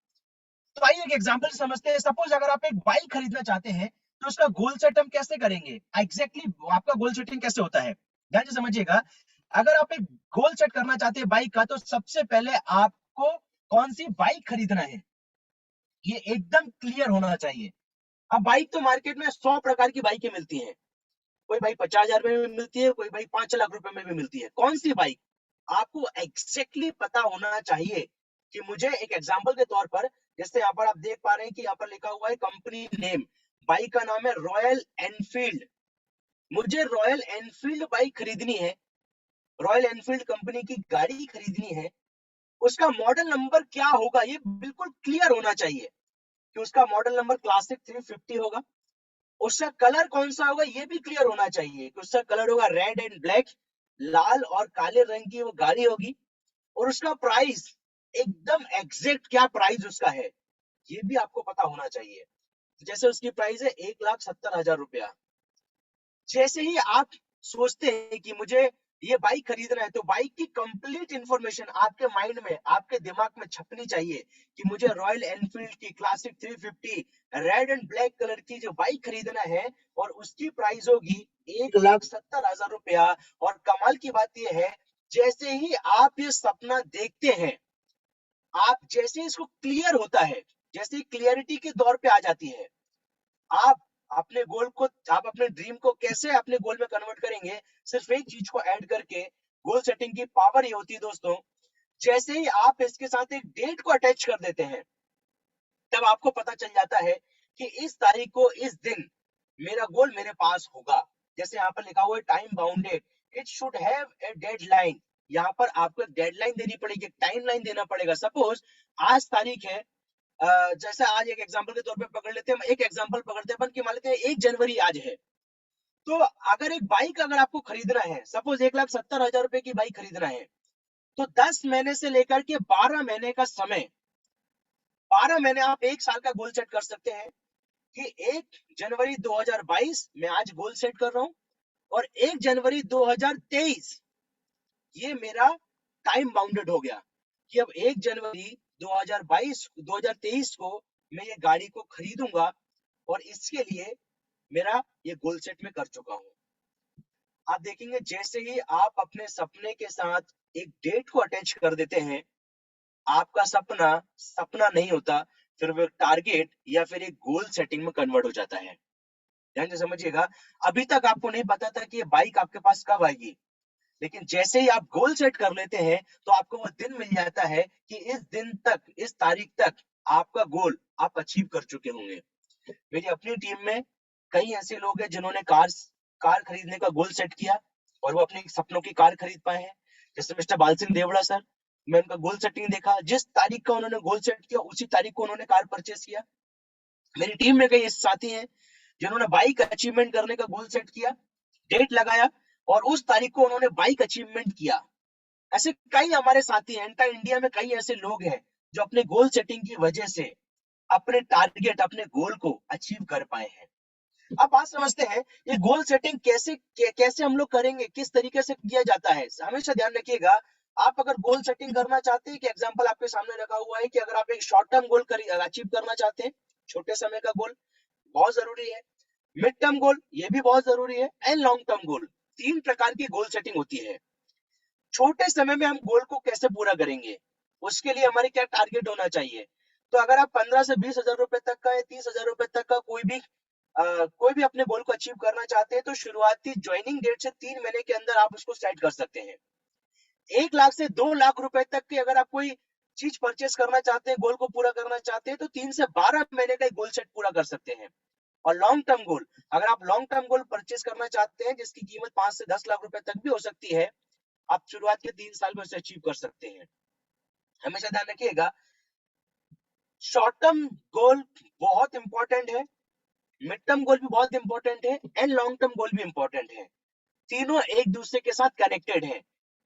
तो आइए एक एग्जांपल समझते हैं। सपोज अगर आप एक बाइक खरीदना चाहते हैं तो उसका गोल सेट हम कैसे करेंगे, एग्जैक्टली आपका गोल सेटिंग कैसे होता है, ध्यान से समझिएगा। अगर आप एक गोल सेट करना चाहते हैं बाइक का, तो सबसे पहले आपको कौन सी बाइक खरीदना है ये एकदम क्लियर होना चाहिए। अब बाइक तो मार्केट में 100 प्रकार की बाइकें मिलती हैं। कोई बाइक 50,000 में भी मिलती है, कोई बाइक 5 लाख रुपए में भी मिलती है। कौन सी बाइक आपको एग्जैक्टली पता होना चाहिए कि मुझे एक एग्जांपल के तौर पर, जैसे यहाँ पर आप देख पा रहे हैं कि यहाँ पर लिखा हुआ है कंपनी नेम, बाइक का नाम है रॉयल एनफील्ड। मुझे रॉयल एनफील्ड बाइक खरीदनी है, रॉयल एनफील्ड कंपनी की गाड़ी खरीदनी है। उसका मॉडल नंबर क्या होगा ये बिल्कुल क्लियर होना चाहिए कि उसका मॉडल नंबर क्लासिक 350 होगा। उसका कलर कौन सा होगा ये भी क्लियर होना चाहिए कि उसका कलर होगा रेड एंड ब्लैक, लाल और काले रंग की वो गाड़ी होगी। और उसका प्राइस एकदम एग्जैक्ट क्या प्राइस उसका है ये भी आपको पता होना चाहिए। जैसे उसकी प्राइस है 1,70,000 रुपया। जैसे ही आप सोचते हैं कि मुझे ये बाइक खरीदना है तो बाइक की कंप्लीट इंफॉर्मेशन आपके माइंड में, आपके दिमाग में छपनी चाहिए कि मुझे रॉयल एनफील्ड की classic 350 red and black colour की जो बाइक खरीदना है और उसकी प्राइस होगी 1,70,000 रुपया। और कमाल की बात यह है, जैसे ही आप ये सपना देखते हैं, आप जैसे इसको क्लियर होता है, जैसे क्लियरिटी के दौर पे आ जाती है, आप अपने गोल को, आप अपने ड्रीम को कैसे अपने गोल में कन्वर्ट करेंगे, सिर्फ एक चीज को ऐड करके। गोल सेटिंग की पावर ये होती है दोस्तों, जैसे ही आप इसके साथ एक डेट को अटैच कर देते हैं, तब आपको पता चल जाता है कि इस तारीख को, इस दिन मेरा गोल मेरे पास होगा। जैसे यहाँ पर लिखा हुआ है time bounded, it should have a deadline. यहाँ पर आपको एक डेडलाइन देनी पड़ेगी, टाइमलाइन देना पड़ेगा। सपोज आज तारीख है, जैसे आज एक एग्जांपल के तौर पे पकड़ लेते हैं, एक एग्जांपल पकड़ते हैं अपन कि मान लेते हैं 1 जनवरी आज है। तो अगर एक बाइक अगर आपको खरीदना है, सपोज 1,70,000 रुपए की बाइक खरीदना है, तो 10 महीने से लेकर के 12 महीने का समय, 12 महीने आप 1 साल का गोल सेट कर सकते हैं कि 1 जनवरी 2022 मैं आज गोल सेट कर रहा हूं और 1 जनवरी 2023 ये मेरा टाइम बाउंडेड हो गया कि अब 1 जनवरी 2023 को मैं ये गाड़ी को खरीदूंगा और इसके लिए मेरा ये गोल सेट में कर चुका हूं। आप देखेंगे जैसे ही आप अपने सपने के साथ एक डेट को अटैच कर देते हैं, आपका सपना सपना नहीं होता, फिर वो टारगेट या फिर एक गोल सेटिंग में कन्वर्ट हो जाता है। ध्यान से समझिएगा, अभी तक आपको नहीं पता था कि ये बाइक आपके पास कब आएगी, लेकिन जैसे ही आप गोल सेट कर लेते हैं तो आपको वो दिन मिल जाता है कि इस दिन तक, इस तारीख तक आपका गोल आप अचीव कर चुके होंगे। मेरी अपनी टीम में कई ऐसे लोग हैं जिन्होंने कार खरीदने का गोल सेट किया और वो अपने सपनों की कार खरीद पाए हैं। जैसे मिस्टर बाल सिंह देवड़ा सर, मैं उनका गोल सेटिंग देखा, जिस तारीख का उन्होंने गोल सेट किया उसी तारीख को उन्होंने कार परचेस किया। मेरी टीम में कई ऐसे साथी हैं जिन्होंने बाइक अचीवमेंट करने का गोल सेट किया, डेट लगाया और उस तारीख को उन्होंने बाइक अचीवमेंट किया। ऐसे कई हमारे साथी हैं, एंटायर इंडिया में कई ऐसे लोग हैं जो अपने गोल सेटिंग की वजह से अपने टारगेट, अपने गोल को अचीव कर पाए हैं। अब बात समझते हैं ये गोल सेटिंग कैसे हम लोग करेंगे, किस तरीके से किया जाता है। हमेशा ध्यान रखिएगा, आप अगर गोल सेटिंग करना चाहते हैं, कि एग्जांपल आपके सामने रखा हुआ है कि अगर आप एक शॉर्ट टर्म गोल अचीव करना चाहते हैं, छोटे समय का गोल बहुत जरूरी है, मिड टर्म गोल ये भी बहुत जरूरी है, एंड लॉन्ग टर्म गोल। 3 प्रकार की गोल सेटिंग होती है। छोटे समय में हम गोल को कैसे पूरा करेंगे, उसके लिए हमारे क्या टारगेट होना चाहिए। तो अगर आप 15 से 20,000 रुपए तक का या 30,000 रुपए तक का कोई भी अपने गोल को अचीव करना चाहते हैं, तो शुरुआती ज्वाइनिंग डेट से 3 महीने के अंदर आप उसको सेट कर सकते हैं। 1 लाख से 2 लाख रुपए तक की अगर आप कोई चीज परचेस करना चाहते हैं, गोल को पूरा करना चाहते हैं, तो 3 से 12 महीने का गोल सेट पूरा कर सकते हैं। और लॉन्ग टर्म गोल, अगर आप लॉन्ग टर्म गोल परचेस करना चाहते हैं जिसकी कीमत 5 से 10 लाख रुपए तक भी हो सकती है, आप शुरुआत के 3 साल में उसे अचीव कर सकते हैं। हमेशा ध्यान रखिएगा, शॉर्ट टर्म गोल बहुत इंपॉर्टेंट है, मिड टर्म गोल भी बहुत इंपॉर्टेंट है, एंड लॉन्ग टर्म गोल भी इंपॉर्टेंट है। तीनों एक दूसरे के साथ कनेक्टेड है।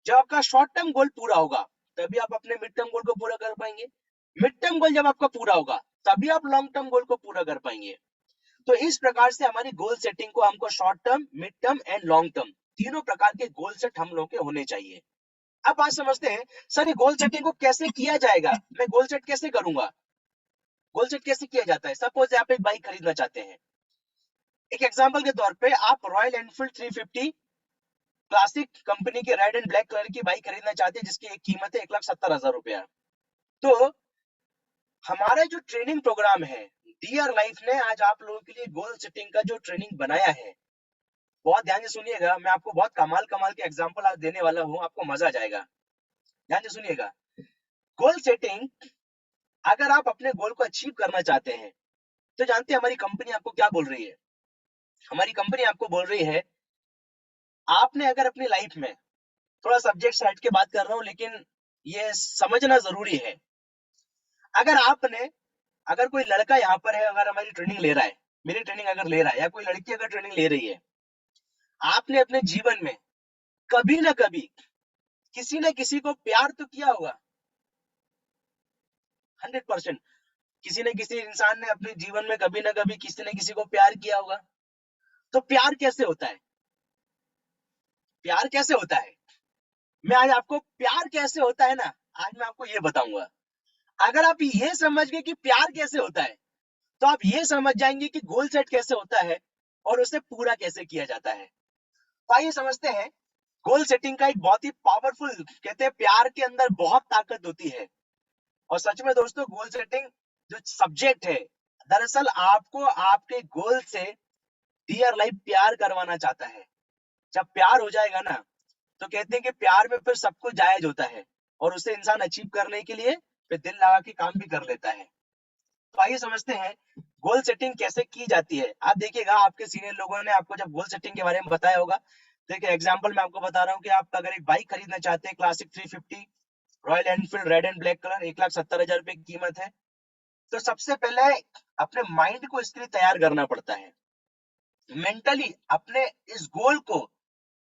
जब आपका शॉर्ट टर्म गोल पूरा होगा तभी आप अपने मिड टर्म गोल को पूरा कर पाएंगे, मिड टर्म गोल जब आपका पूरा होगा तभी आप लॉन्ग टर्म गोल को पूरा कर पाएंगे। तो इस प्रकार से हमारी गोल सेटिंग को, हमको short term, mid term and long term तीनों प्रकार के गोल सेट हम लोग के होने चाहिए। अब आज समझते हैं सर ये गोल सेटिंग को कैसे किया जाएगा, मैं गोल सेट कैसे करूंगा, गोल सेट कैसे किया जाता है। सपोज आप एक बाइक खरीदना चाहते हैं, एक एग्जांपल के तौर पे आप रॉयल एनफील्ड 350 क्लासिक कंपनी की रेड एंड ब्लैक कलर की बाइक खरीदना चाहते हैं जिसकी एक कीमत है 1,70,000 रुपया। तो हमारा जो ट्रेनिंग प्रोग्राम है, डीआर लाइफ ने आज आप लोगों के लिए गोल सेटिंग का जो ट्रेनिंग बनाया है, बहुत ध्यान से सुनिएगा, मैं आपको बहुत कमाल कमाल के एग्जांपल आज देने वाला हूं, आपको मजा आ जाएगा। ध्यान से सुनिएगा, गोल सेटिंग, अगर आप अपने गोल को अचीव करना चाहते हैं तो जानते हैं हमारी कंपनी आपको क्या बोल रही है। हमारी कंपनी आपको बोल रही है, आपने अगर अपनी लाइफ में, थोड़ा सब्जेक्ट साइड के बात कर रहा हूं लेकिन ये समझना जरूरी है, अगर कोई लड़का यहाँ पर है, अगर हमारी ट्रेनिंग ले रहा है, मेरी ट्रेनिंग अगर ले रहा है, या कोई लड़की अगर ट्रेनिंग ले रही है, आपने अपने जीवन में कभी ना कभी किसी न किसी को प्यार तो किया होगा। 100% किसी न किसी इंसान ने अपने जीवन में कभी ना कभी किसी न किसी को प्यार किया होगा। तो प्यार कैसे होता है, प्यार कैसे होता है, मैं आज आपको प्यार कैसे होता है ना, आज मैं आपको ये बताऊंगा। अगर आप ये समझ गए कि प्यार कैसे होता है, तो आप ये समझ जाएंगे कि गोल सेट कैसे होता है और उसे पूरा कैसे किया जाता है। तो आइए समझते हैं। गोल सेटिंग का एक बहुत ही पावरफुल, कहते हैं प्यार के अंदर बहुत ताकत होती है। और सच में दोस्तों, गोल सेटिंग जो सब्जेक्ट है, दरअसल आपको आपके गोल से डियर लाइफ प्यार करवाना चाहता है। जब प्यार हो जाएगा ना, तो कहते हैं कि प्यार में फिर सब कुछ जायज होता है और उसे इंसान अचीव करने के लिए फिर दिल लगा के काम भी कर लेता है। तो आइए समझते हैं गोल सेटिंग कैसे की जाती है। आप देखिएगा, आपके सीनियर लोगों ने आपको जब गोल सेटिंग के बारे में बताया होगा। देखिए एग्जांपल मैं आपको बता रहा हूँ कि आप अगर एक बाइक खरीदना चाहते हैं, classic 350 royal Enfield red and black colour, 1,70,000 रुपए की कीमत है। तो सबसे पहले अपने माइंड को इसके लिए तैयार करना पड़ता है। मेंटली अपने इस गोल को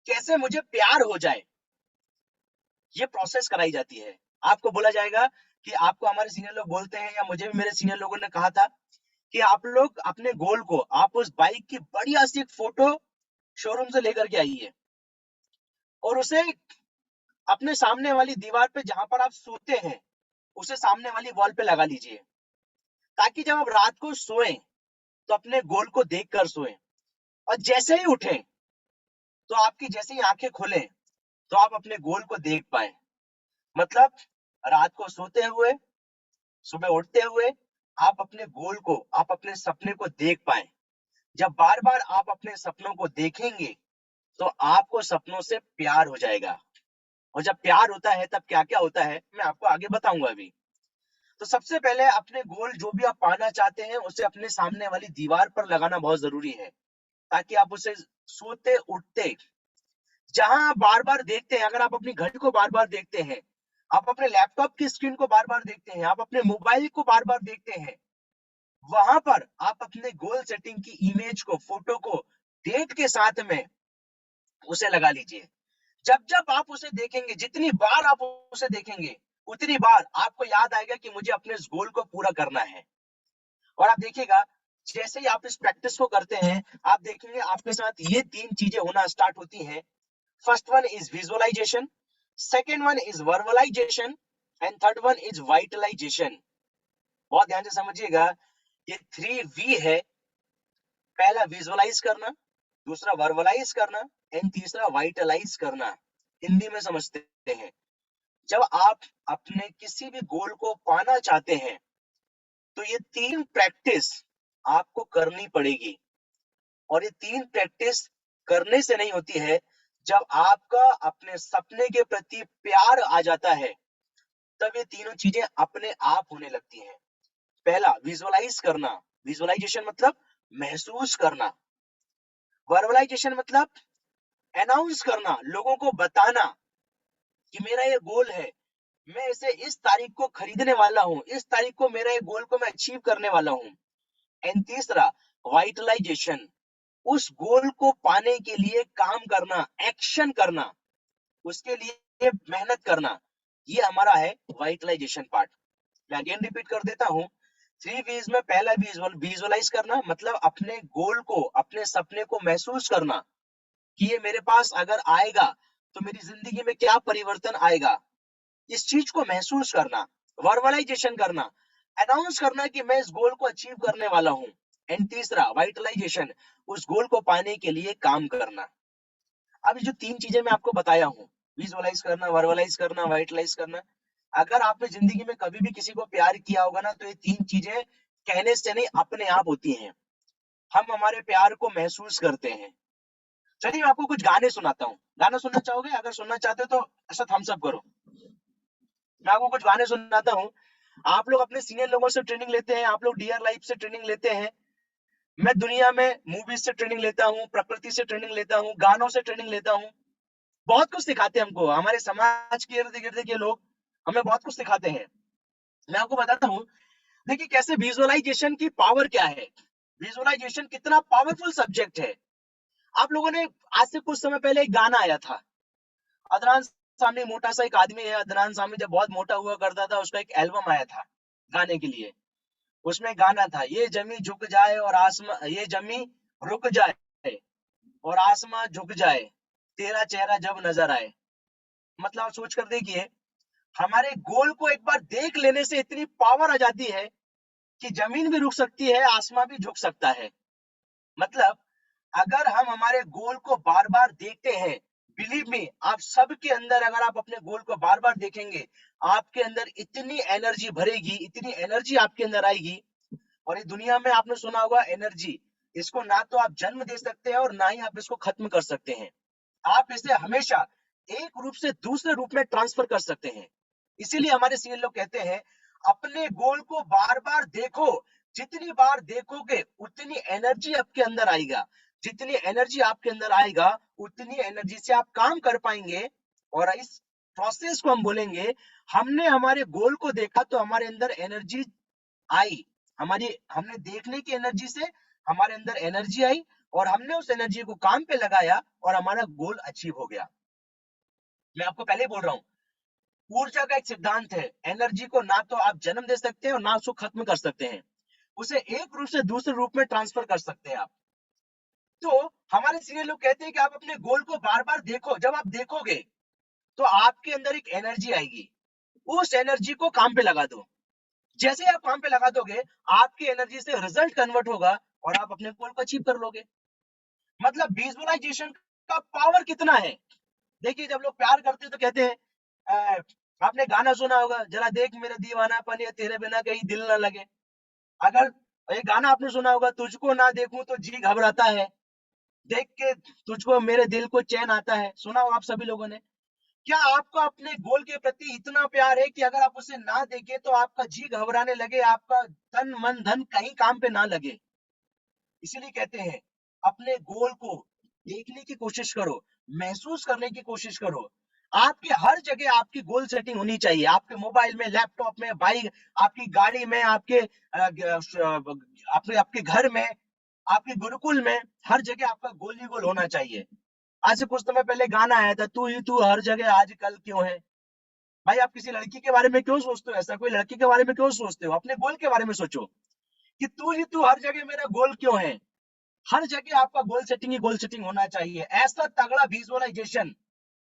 कैसे मुझे प्यार हो जाए, ये प्रोसेस कराई जाती है। आपको बोला जाएगा कि आपको हमारे सीनियर लोग बोलते हैं, या मुझे भी मेरे सीनियर लोगों ने कहा था कि आप लोग अपने गोल को, आप उस बाइक की बढ़िया सी एक फोटो शोरूम से लेकर के आइए और उसे अपने सामने वाली दीवार पे, जहां पर आप सोते हैं, उसे सामने वाली वॉल पे लगा लीजिए, ताकि जब आप रात को सोएं तो अपने गोल को देखकर सोएं। और जैसे ही उठें, तो आपकी जैसे ही आंखें खोलें, तो आप अपने गोल को देख पाए। मतलब रात को सोते हुए, सुबह उठते हुए आप अपने गोल को, आप अपने सपने को देख पाए। जब बार बार आप अपने सपनों को देखेंगे, तो आपको सपनों से प्यार हो जाएगा। और जब प्यार होता है तब क्या क्या होता है, मैं आपको आगे बताऊंगा अभी। तो सबसे पहले अपने गोल जो भी आप पाना चाहते हैं, उसे अपने सामने वाली दीवार पर लगाना बहुत जरूरी है, ताकि आप उसे सोते उठते, जहां आप बार बार देखते हैं, अगर आप अपनी घड़ी को बार बार देखते हैं, आप अपने लैपटॉप की स्क्रीन को बार बार देखते हैं, आप अपने मोबाइल को बार बार देखते हैं, वहां पर आप अपने गोल सेटिंग की इमेज को, फोटो को डेट के साथ में उसे लगा लीजिए। जब जब आप उसे देखेंगे, जितनी बार आप उसे देखेंगे, उतनी बार आपको याद आएगा कि मुझे अपने इस गोल को पूरा करना है। और आप देखिएगा, जैसे ही आप इस प्रैक्टिस को करते हैं, आप देखेंगे आपके साथ ये तीन चीजें होना स्टार्ट होती हैं। First one is visualization, second one is verbalization, and third one is vitalization. बहुत ध्यान से समझिएगा, ये 3V है। पहला विजुअलाइज करना, दूसरा वर्बलाइज करना, एंड तीसरा वाइटलाइज करना। हिंदी में समझते हैं, जब आप अपने किसी भी गोल को पाना चाहते हैं, तो ये तीन प्रैक्टिस आपको करनी पड़ेगी। और ये तीन प्रैक्टिस करने से नहीं होती है। जब आपका अपने सपने के प्रति प्यार आ जाता है, तब ये तीनों चीजें अपने आप होने लगती हैं। पहला विजुअलाइज करना, विजुअलाइजेशन मतलब महसूस करना। वर्बलाइजेशन मतलब अनाउंस करना, लोगों को बताना कि मेरा ये गोल है, मैं इसे इस तारीख को खरीदने वाला हूँ, इस तारीख को मेरा ये गोल को मैं अचीव करने वाला हूँ। एंड तीसरा वाइटलाइजेशन, उस गोल को पाने के लिए काम करना, एक्शन करना, उसके लिए मेहनत करना। ये हमारा है वाइटलाइजेशन पार्ट। मैं अगेन रिपीट कर देता हूँ। 3V's में पहला विजुअलाइज करना, मतलब अपने गोल को, अपने सपने को महसूस करना कि ये मेरे पास अगर आएगा तो मेरी जिंदगी में क्या परिवर्तन आएगा, इस चीज को महसूस करना। वर्बलाइजेशन करना, अनाउंस करना कि मैं इस गोल को अचीव करने वाला हूँ। एंड तीसरा वाइटलाइजेशन, उस गोल को पाने के लिए काम करना। अब जो तीन चीजें मैं आपको बताया हूँ, विजुअलाइज करना, वर्बलाइज करना, वाइटलाइज करना, अगर आपने जिंदगी में कभी भी किसी को प्यार किया होगा ना, तो ये तीन चीजें कहने से नहीं, अपने आप होती हैं। हम हमारे प्यार को महसूस करते हैं। चलिए मैं आपको कुछ गाने सुनाता हूँ। गाना सुनना चाहोगे? अगर सुनना चाहते हो तो ऐसा थम्स अप करो। मैं आपको कुछ गाने सुनाता हूँ। आप लोग अपने सीनियर लोगों से ट्रेनिंग लेते हैं, आप लोग डियर लाइफ से ट्रेनिंग लेते हैं। मैं दुनिया में मूवीज से ट्रेनिंग लेता हूँ, प्रकृति से ट्रेनिंग लेता हूँ, गानों से ट्रेनिंग लेता हूँ। बहुत कुछ सिखाते हैं हमको, हमारे समाज के इर्द गिर्द के लोग हमें बहुत कुछ सिखाते हैं। मैं आपको बताता हूँ, देखिए कैसे विजुअलाइजेशन की पावर क्या है, विजुअलाइजेशन कितना पावरफुल सब्जेक्ट है। आप लोगों ने, आज से कुछ समय पहले एक गाना आया था, अदनान सामी, मोटा सा एक आदमी है अदनान सामी, जब बहुत मोटा हुआ करता था, उसका एक एल्बम आया था गाने के लिए। उसमें गाना था, ये जमी झुक जाए और आसमां, ये जमी रुक जाए और आसमां झुक जाए, तेरा चेहरा जब नजर आए। मतलब आप सोच कर देखिए, हमारे गोल को एक बार देख लेने से इतनी पावर आ जाती है कि जमीन भी रुक सकती है, आसमां भी झुक सकता है। मतलब अगर हम हमारे गोल को बार बार देखते हैं, बिलीव मी, आप सबके अंदर अगर आप अपने गोल को बार बार देखेंगे, आपके अंदर इतनी एनर्जी भरेगी, इतनी एनर्जी आपके अंदर आएगी। और ये दुनिया में आपने सुना होगा एनर्जी, इसको ना तो आप जन्म दे सकते हैं और ना ही आप इसको खत्म कर सकते हैं। आप इसे हमेशा एक रूप से दूसरे रूप में ट्रांसफर कर सकते हैं। इसीलिए हमारे सीनियर लोग कहते हैं, अपने गोल को बार बार देखो। जितनी बार देखोगे उतनी एनर्जी आपके अंदर आएगा, जितनी एनर्जी आपके अंदर आएगा उतनी एनर्जी से आप काम कर पाएंगे। और इस प्रोसेस को हम बोलेंगे, हमने हमारे गोल को देखा तो हमारे अंदर एनर्जी आई। हमारी हमने देखने की एनर्जी से हमारे अंदर एनर्जी आई, और हमने उस एनर्जी को काम पे लगाया और हमारा गोल अचीव हो गया। मैं आपको पहले ही बोल रहा हूँ, ऊर्जा का एक सिद्धांत है, एनर्जी को ना तो आप जन्म दे सकते हैं और ना उसको खत्म कर सकते हैं, उसे एक रूप से दूसरे रूप में ट्रांसफर कर सकते हैं आप। तो हमारे सीनियर लोग कहते हैं कि आप अपने गोल को बार बार देखो। जब आप देखोगे तो आपके अंदर एक एनर्जी आएगी, उस एनर्जी को काम पे लगा दो। जैसे ही आप काम पे लगा दोगे, आपकी एनर्जी से रिजल्ट कन्वर्ट होगा और आप अपने गोल को अचीव कर लोगे। मतलब विजुअलाइजेशन का पावर कितना है। देखिए, जब लोग प्यार करते हैं तो कहते हैं, अ, आपने गाना सुना होगा, जरा देख मेरा दीवानापन, ये तेरे बिना कहीं दिल ना लगे। अगर ये गाना आपने सुना होगा, तुझको ना देखूं तो जी घबराता है, देख के तुझको मेरे दिल को चैन आता है। सुना हो आप सभी लोगों ने। क्या आपका अपने गोल के प्रति इतना प्यार है कि अगर आप उसे ना देखें तो आपका जी घबराने लगे, आपका तन मन धन कहीं काम पे ना लगे। इसीलिए कहते हैं, अपने गोल को देखने की कोशिश करो, महसूस करने की कोशिश करो। आपके हर जगह आपकी गोल सेटिंग होनी चाहिए, आपके मोबाइल में, लैपटॉप में, बाइक, आपकी गाड़ी में, आपके आपके घर में, आपके गुरुकुल में, हर जगह आपका गोल ही गोल होना चाहिए। आज से कुछ समय पहले गाना आया था, तू ही तू हर जगह आजकल क्यों है। भाई, आप किसी लड़की के बारे में क्यों सोचते हो ऐसा, कोई लड़की के बारे में क्यों सोचते हो, अपने गोल के बारे में सोचो कि तू ही तू हर जगह मेरा गोल क्यों है। हर जगह आपका गोल सेटिंग ही गोल सेटिंग होना चाहिए। ऐसा तगड़ा विजुअलाइजेशन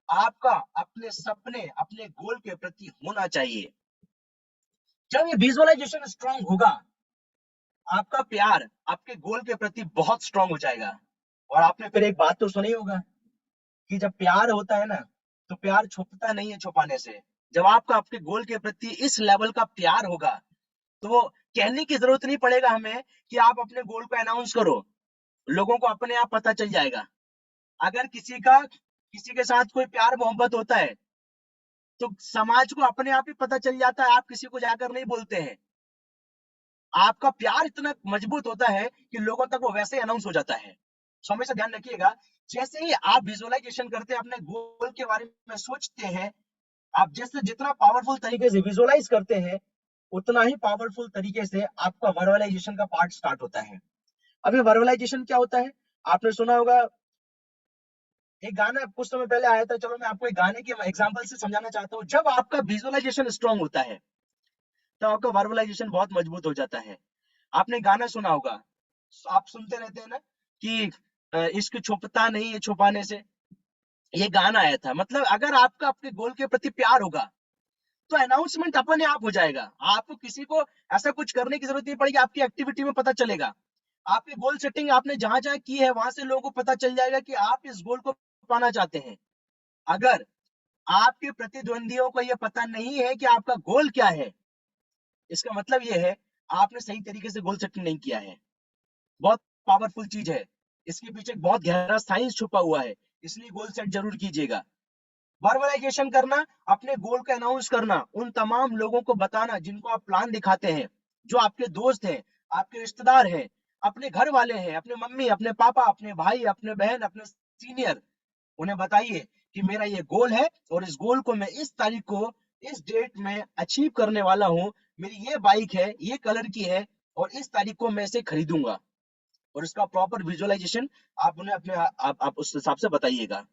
आपका अपने सपने, अपने गोल के प्रति होना चाहिए। जब ये विजुअलाइजेशन स्ट्रांग होगा, आपका प्यार आपके गोल के प्रति बहुत स्ट्रांग हो जाएगा। और आपने फिर एक बात तो सुनी होगा कि जब प्यार होता है ना, तो प्यार छुपता नहीं है छुपाने से। जब आपका आपके गोल के प्रति इस लेवल का प्यार होगा, तो वो कहने की जरूरत नहीं पड़ेगा हमें कि आप अपने गोल को अनाउंस करो, लोगों को अपने आप पता चल जाएगा। अगर किसी के साथ कोई प्यार मोहब्बत होता है, तो समाज को अपने आप ही पता चल जाता है, आप किसी को जाकर नहीं बोलते हैं। आपका प्यार इतना मजबूत होता है कि लोगों तक वो वैसे अनाउंस हो जाता है। सो हमेशा ध्यान रखिएगा, जैसे ही आप विजुअलाइजेशन करते हैं, अपने गोल के बारे में सोचते हैं, आप जैसे जितना पावरफुल तरीके से विजुअलाइज करते हैं, उतना ही पावरफुल तरीके से आपका वर्बलाइजेशन का पार्ट स्टार्ट होता है। अभी वर्बलाइजेशन क्या होता है, आपने सुना होगा, एक गाना कुछ समय पहले आया था, चलो मैं आपको एक गाने के एग्जांपल से समझाना चाहता हूँ। जब आपका विजुअलाइजेशन स्ट्रांग होता है, तो आपका वर्बलाइजेशन बहुत मजबूत हो जाता है। आपने गाना सुना होगा, आप सुनते रहते हैं ना कि इश्क छुपता नहीं है छुपाने से। ये गाना आया था। मतलब अगर आपका आपके गोल के प्रति प्यार होगा, तो अनाउंसमेंट अपने आप हो जाएगा। आपको किसी को ऐसा कुछ करने की जरूरत नहीं पड़ेगी, आपकी एक्टिविटी में पता चलेगा। आपकी गोल सेटिंग आपने जहां जहां की है, वहां से लोगों को पता चल जाएगा कि आप इस गोल को पाना चाहते हैं। अगर आपके प्रतिद्वंदियों को यह पता नहीं है कि आपका गोल क्या है, इसका मतलब यह है आपने सही तरीके से गोल सेटिंग नहीं किया है। बहुत पावरफुल चीज है, इसके पीछे बहुत गहरा साइंस छुपा हुआ है, इसलिए गोल सेट जरूर कीजिएगा। वर्बलाइजेशन करना, अपने गोल का अनाउंस करना, उन तमाम लोगों को बताना जिनको आप प्लान दिखाते हैं, जो आपके दोस्त हैं, आपके रिश्तेदार हैं, अपने घर वाले हैं, अपने मम्मी, अपने पापा, अपने भाई, अपने बहन, अपने सीनियर। उन्हें बताइए कि मेरा ये गोल है और इस गोल को मैं इस तारीख को, इस डेट में अचीव करने वाला हूँ। मेरी ये बाइक है, ये कलर की है, और इस तारीख को मैं इसे खरीदूंगा। और इसका प्रॉपर विजुअलाइजेशन आप उन्हें आप उस हिसाब से बताइएगा।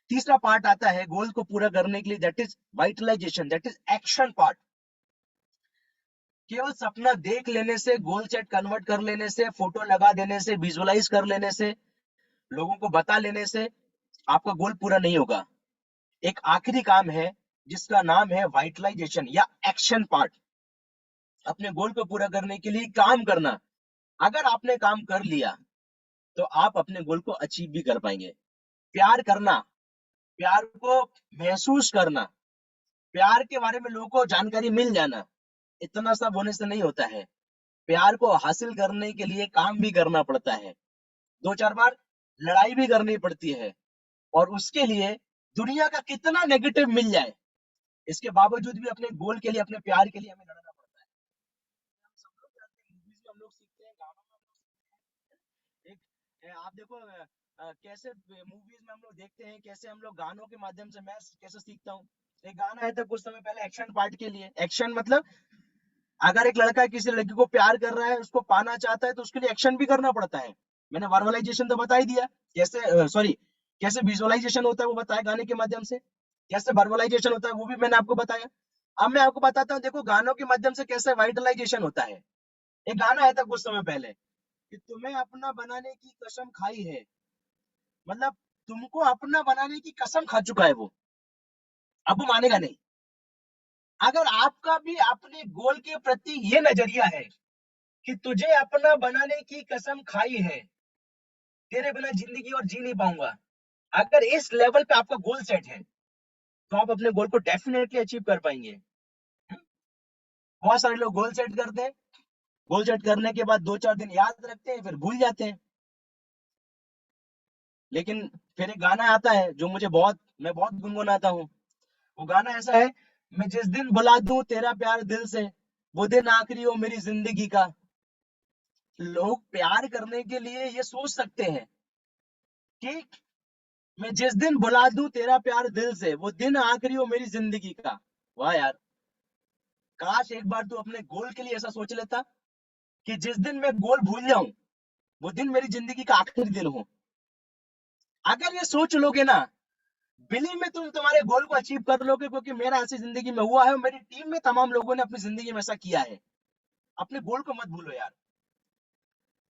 तीसरा पार्ट आता है गोल को पूरा करने के लिए, that is vitalization, that is action part. केवल सपना देख लेने से, गोल सेट कन्वर्ट कर लेने से, फोटो लगा देने से, विजुअलाइज कर लेने से, लोगों को बता लेने से आपका गोल पूरा नहीं होगा। एक आखिरी काम है जिसका नाम है वाइटलाइजेशन या एक्शन पार्ट। अपने गोल को पूरा करने के लिए काम करना। अगर आपने काम कर लिया तो आप अपने गोल को अचीव भी कर पाएंगे। प्यार करना, प्यार को महसूस करना, प्यार के बारे में लोगों को जानकारी मिल जाना, इतना सब होने से नहीं होता है। प्यार को हासिल करने के लिए काम भी करना पड़ता है, दो चार बार लड़ाई भी करनी पड़ती है, और उसके लिए दुनिया का कितना नेगेटिव मिल जाए, इसके बावजूद भी अपने गोल के लिए, अपने प्यार के लिए हमें लड़ना पड़ता है। हम सब लोग जानते हैं, मूवीज में हम लोग सीखते हैं, गानों में हम लोग सीखते हैं। आप देखो कैसे मूवीज में हम लोग देखते हैं, कैसे हम लोग गानों के माध्यम से, मैं कैसे सीखता हूँ। एक गाना है था कुछ समय पहले एक्शन पार्ट के लिए। एक्शन मतलब अगर एक लड़का किसी लड़की को प्यार कर रहा है, उसको पाना चाहता है, तो उसके लिए एक्शन भी करना पड़ता है। मैंने वर्बलाइजेशन तो बता ही दिया, कैसे सॉरी कैसे विजुअलाइजेशन होता है वो बताया गाने के माध्यम से, कैसे वर्बलाइजेशन होता है वो भी मैंने आपको बताया। अब मैं आपको बताता हूँ, देखो गानों के माध्यम से कैसे वाइटलाइजेशन होता है। एक गाना आया था कुछ समय पहले कि तुम्हें अपना बनाने की कसम खाई है, मतलब तुमको अपना बनाने की कसम खा चुका है वो, अब वो मानेगा नहीं। अगर आपका भी अपने गोल के प्रति ये नजरिया है कि तुझे अपना बनाने की कसम खाई है, तेरे बिना जिंदगी और जी नहीं पाऊंगा, अगर इस लेवल पे आपका गोल सेट है तो आप अपने गोल को डेफिनेटली अचीव कर पाएंगे। बहुत सारे लोग गोल सेट करते हैं, गोल सेट करने के बाद दो चार दिन याद रखते हैं, फिर भूल जाते हैं। लेकिन फिर एक गाना आता है जो मैं बहुत गुनगुनाता हूँ। वो गाना ऐसा है, मैं जिस दिन बुला दूं तेरा प्यार दिल से, वो दिन आखिरी हो मेरी जिंदगी का। लोग प्यार करने के लिए ये सोच सकते हैं कि मैं जिस दिन बुला दूं तेरा प्यार दिल से, वो दिन आखिरी हो मेरी जिंदगी का। वाह यार, काश एक बार तू अपने गोल के लिए ऐसा सोच लेता कि जिस दिन मैं गोल भूल जाऊं, वो दिन मेरी जिंदगी का आखिरी दिन हो। अगर ये सोच लोगे ना, बिलीव में तुम तुम्हारे गोल को अचीव कर लोगे, क्योंकि मेरा ऐसी जिंदगी में हुआ है और मेरी टीम में तमाम लोगों ने अपनी जिंदगी में ऐसा किया है। अपने गोल को मत भूलो यार।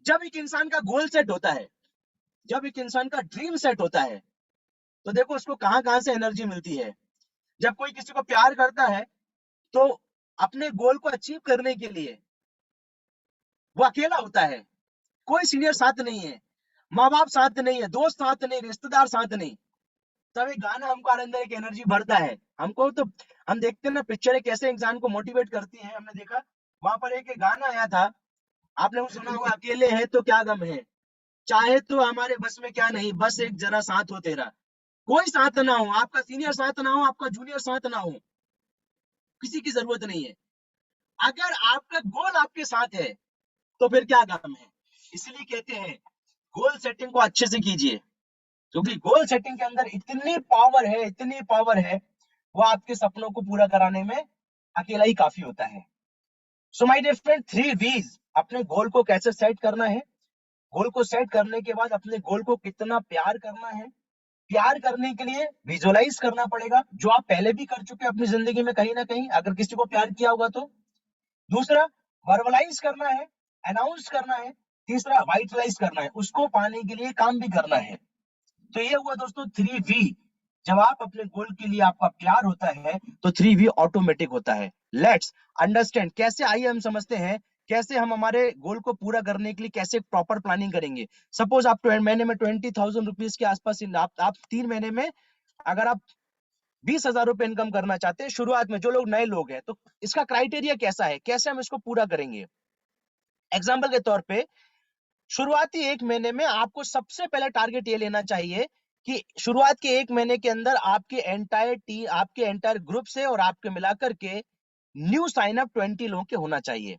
जब एक इंसान का गोल सेट होता है, जब एक इंसान का ड्रीम सेट होता है, तो देखो उसको कहां कहां से एनर्जी मिलती है। जब कोई किसी को प्यार करता है तो अपने गोल को अचीव करने के लिए वो अकेला होता है, कोई सीनियर साथ नहीं है, माँ बाप साथ नहीं है, दोस्त साथ नहीं, रिश्तेदार साथ नहीं। तब एक गाना हमको अंदर एक एनर्जी भरता है हमको। तो हम देखते हैं ना पिक्चर कैसे इंसान को मोटिवेट करती है। हमने देखा वहां पर एक गाना आया था, आपने वो सुना होगा, अकेले हैं तो क्या गम है, चाहे तो हमारे बस में क्या नहीं, बस एक जरा साथ हो तेरा। कोई साथ ना हो, आपका सीनियर साथ ना हो, आपका जूनियर साथ ना हो, किसी की जरूरत नहीं है। अगर आपका गोल आपके साथ है तो फिर क्या गम है। इसलिए कहते हैं गोल सेटिंग को अच्छे से कीजिए, क्योंकि गोल सेटिंग के अंदर इतनी पावर है, इतनी पावर है, वो आपके सपनों को पूरा कराने में अकेला ही काफी होता है। So my dear friend, 3 V's अपने गोल को कैसे सेट करना है। गोल को सेट करने के बाद अपने गोल को कितना प्यार करना है। प्यार करने के लिए विजुअलाइज करना पड़ेगा, जो आप पहले भी कर चुके हैं अपनी जिंदगी में कहीं ना कहीं, अगर किसी को प्यार किया होगा तो। दूसरा, वर्बलाइज करना है, अनाउंस करना है। तीसरा, वाइटलाइज करना है, उसको पाने के लिए काम भी करना है। तो ये हुआ दोस्तों 3 V। जब आप अपने गोल के लिए आपका प्यार होता है तो 3 V ऑटोमेटिक होता है। लेट्स अंडरस्टैंड कैसे, आइए हम समझते हैं कैसे हम हमारे गोल को पूरा करने के लिए कैसे प्रॉपर प्लानिंग करेंगे। सपोज आप महीने में 20,000 रुपीज के आसपास, आप 3 महीने में अगर आप 20,000 रुपए इनकम करना चाहते हैं शुरुआत में, जो लोग नए लोग हैं, तो इसका क्राइटेरिया कैसा है, कैसे हम इसको पूरा करेंगे। एग्जाम्पल के तौर पे, शुरुआती 1 महीने में आपको सबसे पहले टारगेट ये लेना चाहिए कि शुरुआत के 1 महीने के अंदर आपके एंटायर टीम, आपके एंटायर ग्रुप से और आपके मिलाकर के न्यू साइन अप 20 लोगों के होना चाहिए।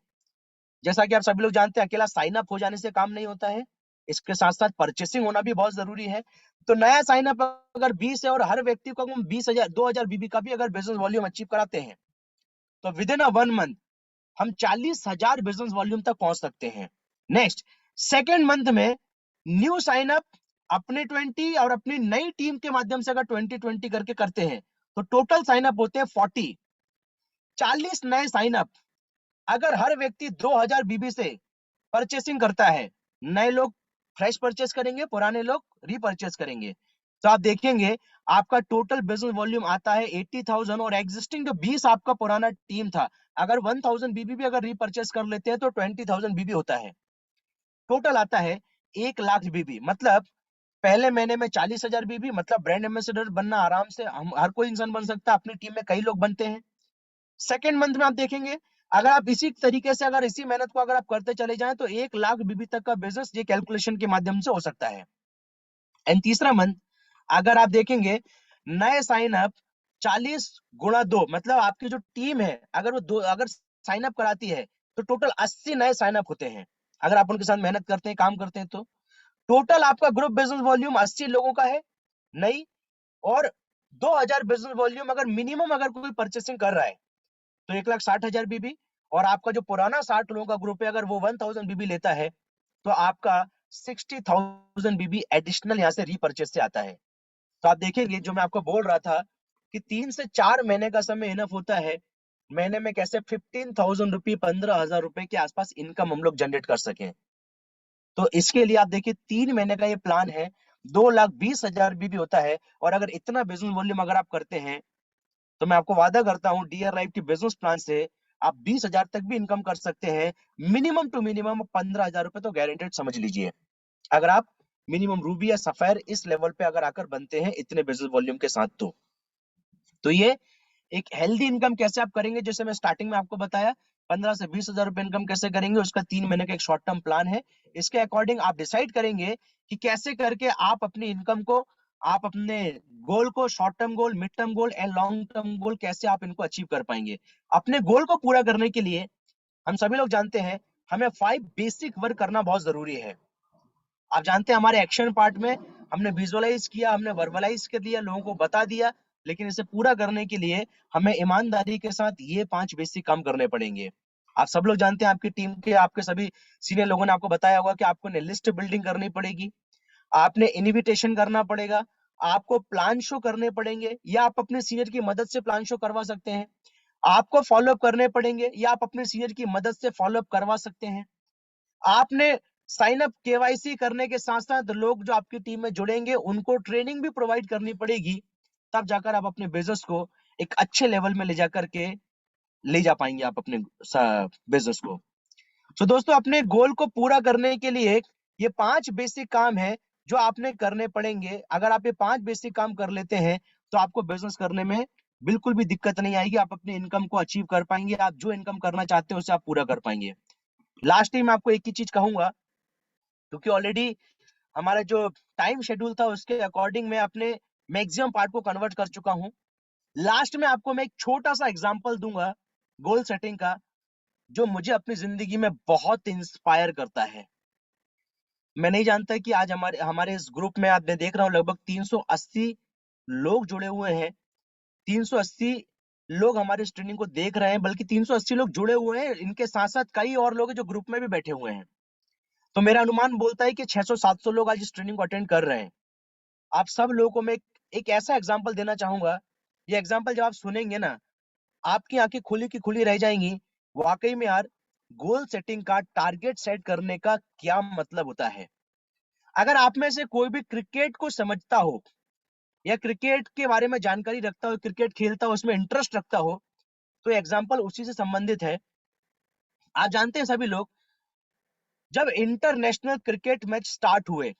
जैसा कि आप सभी लोग जानते हैं, अकेला साइन अप हो जाने से काम नहीं होता है, इसके साथ साथ परचेसिंग होना भी बहुत जरूरी है। तो नया साइन अप अगर 20 है और हर व्यक्ति को हम 20,000 2,000 बीबी का भी अगर बिजनेस वॉल्यूम अचीव कराते हैं, तो विद इन 1 मंथ हम 40,000 बिजनेस वॉल्यूम तक पहुंच सकते हैं। नेक्स्ट, सेकेंड मंथ में न्यू साइन अप अपने 20 और अपनी नई टीम के माध्यम से अगर 20-20 करके करते हैं, तो टोटल साइन अप होते हैं 40। 40 नए साइन अप अगर हर व्यक्ति 2,000 बीबी से परचेसिंग करता है, नए लोग फ्रेश परचेस करेंगे, पुराने लोग रीपरचेस करेंगे, तो आप देखेंगे आपका टोटल बिजनेस वॉल्यूम आता है 80,000, और एग्जिस्टिंग जो 20 आपका पुराना टीम था, अगर 1000 बीबी भी अगर रीपर्चेस कर लेते हैं तो 20,000 बीबी होता है। टोटल आता है 1 लाख बीबी। मतलब पहले महीने में 40,000 बीबी, मतलब ब्रांड एम्बेसडर बनना आराम से हम हर कोई इंसान बन सकता है, अपनी टीम में कई लोग बनते हैं। सेकेंड मंथ में आप देखेंगे, अगर आप इसी तरीके से अगर इसी मेहनत को अगर आप करते चले जाएं तो 1 लाख बीबी तक का बिजनेस ये कैलकुलेशन के माध्यम से हो सकता है। एंड तीसरा मंथ अगर आप देखेंगे, नए साइन अप 40 × 2, मतलब आपकी जो टीम है अगर वो दो अगर साइन अप कराती है तो टोटल 80 नए साइन अप होते हैं। अगर आप उनके साथ मेहनत करते हैं, काम करते हैं, तो टोटल आपका ग्रुप बिजनेस वॉल्यूम 80 लोगों का है नहीं, और 2000 बिजनेस वॉल्यूम अगर मिनिमम अगर कोई परचेसिंग कर रहा है तो 1,60,000 बीबी, और आपका जो पुराना 60 लोगों का ग्रुप है अगर वो 1000 बीबी लेता है तो आपका 60,000 बीबी एडिशनल यहाँ से रीपर्चेस से आता है। तो आप देखेंगे जो मैं आपको बोल रहा था कि 3 से 4 महीने का समय इनफ होता है, महीने में कैसे 15,000 रुपये, 15,000 रुपए के आसपास इनकम हम लोग जनरेट कर सकें। तो इसके लिए आप देखिए 3 महीने का ये प्लान है, 2,20,000 भी होता है। और अगर इतना बिजनेस वॉल्यूम अगर आप करते हैं तो मैं आपको वादा करता हूं डीआर लाइफ की बिजनेस प्लान से आप 20,000 तक भी इनकम कर सकते हैं। मिनिमम टू मिनिमम 15,000 रुपए तो गारंटेड समझ लीजिए, अगर आप मिनिमम रूबी या सफायर इस लेवल पे अगर आकर बनते हैं इतने बिजनेस वॉल्यूम के साथ। तो ये एक हेल्दी इनकम कैसे आप करेंगे, जैसे मैं स्टार्टिंग में आपको बताया 15 से 20,000 रुपए इनकम कैसे करेंगे, उसका 3 महीने का एक शॉर्ट टर्म प्लान है। इसके अकॉर्डिंग आप डिसाइड करेंगे कि कैसे करके आप अपनी इनकम को, आप अपने गोल को, short term goal, mid term goal and long term goal, कैसे आप इनको अचीव कर पाएंगे। अपने गोल को पूरा करने के लिए हम सभी लोग जानते हैं हमें 5 बेसिक वर्क करना बहुत जरूरी है। आप जानते हैं हमारे एक्शन पार्ट में हमने विजुअलाइज किया, हमने वर्बलाइज कर दिया, लोगों को बता दिया, लेकिन इसे पूरा करने के लिए हमें ईमानदारी के साथ ये 5 बेसिक काम करने पड़ेंगे। आप सब लोग जानते हैं, आपकी टीम के आपके सभी सीनियर लोगों ने आपको बताया होगा कि आपको लिस्ट बिल्डिंग करनी पड़ेगी, आपने इनविटेशन करना पड़ेगा, आपको प्लान शो करने पड़ेंगे, या आप अपने सीनियर की मदद से प्लान शो करवा सकते हैं, आपको फॉलोअप करने पड़ेंगे या आप अपने सीनियर की मदद से फॉलोअप करवा सकते हैं, आपने साइन अप केवाईसी करने के साथ साथ लोग जो आपकी टीम में जुड़ेंगे उनको ट्रेनिंग भी प्रोवाइड करनी पड़ेगी, तब जाकर आप अपने बिजनेस को एक अच्छे लेवल में ले जाकर के ले जा पाएंगे आप अपने बिजनेस को। तो दोस्तों अपने गोल को पूरा करने के लिए ये 5 बेसिक काम है जो आपने करने पड़ेंगे। अगर आप ये 5 बेसिक काम कर लेते हैं तो आपको बिजनेस करने में बिल्कुल भी दिक्कत नहीं आएगी, आप अपनी इनकम को अचीव कर पाएंगे, आप जो इनकम करना चाहते हैं उसे आप पूरा कर पाएंगे। लास्ट टाइम आपको एक ही चीज कहूंगा, क्योंकि ऑलरेडी हमारा जो टाइम शेड्यूल था उसके अकॉर्डिंग मैं अपने मैक्सिमम पार्ट को कन्वर्ट कर चुका हूं। लास्ट में आपको मैं एक छोटा सा एग्जांपल दूंगा गोल सेटिंग का, जो मुझे अपनी जिंदगी में बहुत इंस्पायर करता है। मैं नहीं जानता कि आज हमारे हमारे इस ग्रुप में आप, मैं देख रहा हूं लगभग 380 लोग जुड़े हुए हैं। 380 लोग हमारे इस ट्रेनिंग को देख रहे हैं, बल्कि 380 लोग जुड़े हुए हैं, इनके साथ साथ कई और लोग हैं जो ग्रुप में भी बैठे हुए हैं। तो मेरा अनुमान बोलता है कि 600-700 लोग आज इस ट्रेनिंग को अटेंड कर रहे हैं। आप सब लोगों को मैं एक ऐसा एग्जांपल देना चाहूंगा, ये एग्जांपल जब आप सुनेंगे ना आपकी आंखें खुली की खुली रह जाएंगी। वाकई में यार, गोल सेटिंग का, टारगेट सेट करने का क्या मतलब होता है। अगर आप में से कोई भी क्रिकेट को समझता हो या क्रिकेट के बारे में जानकारी रखता हो, क्रिकेट खेलता हो, उसमें इंटरेस्ट रखता हो, तो एग्जाम्पल उसी से संबंधित है। आप जानते हैं सभी लोग, जब इंटरनेशनल क्रिकेट मैच स्टार्ट हुए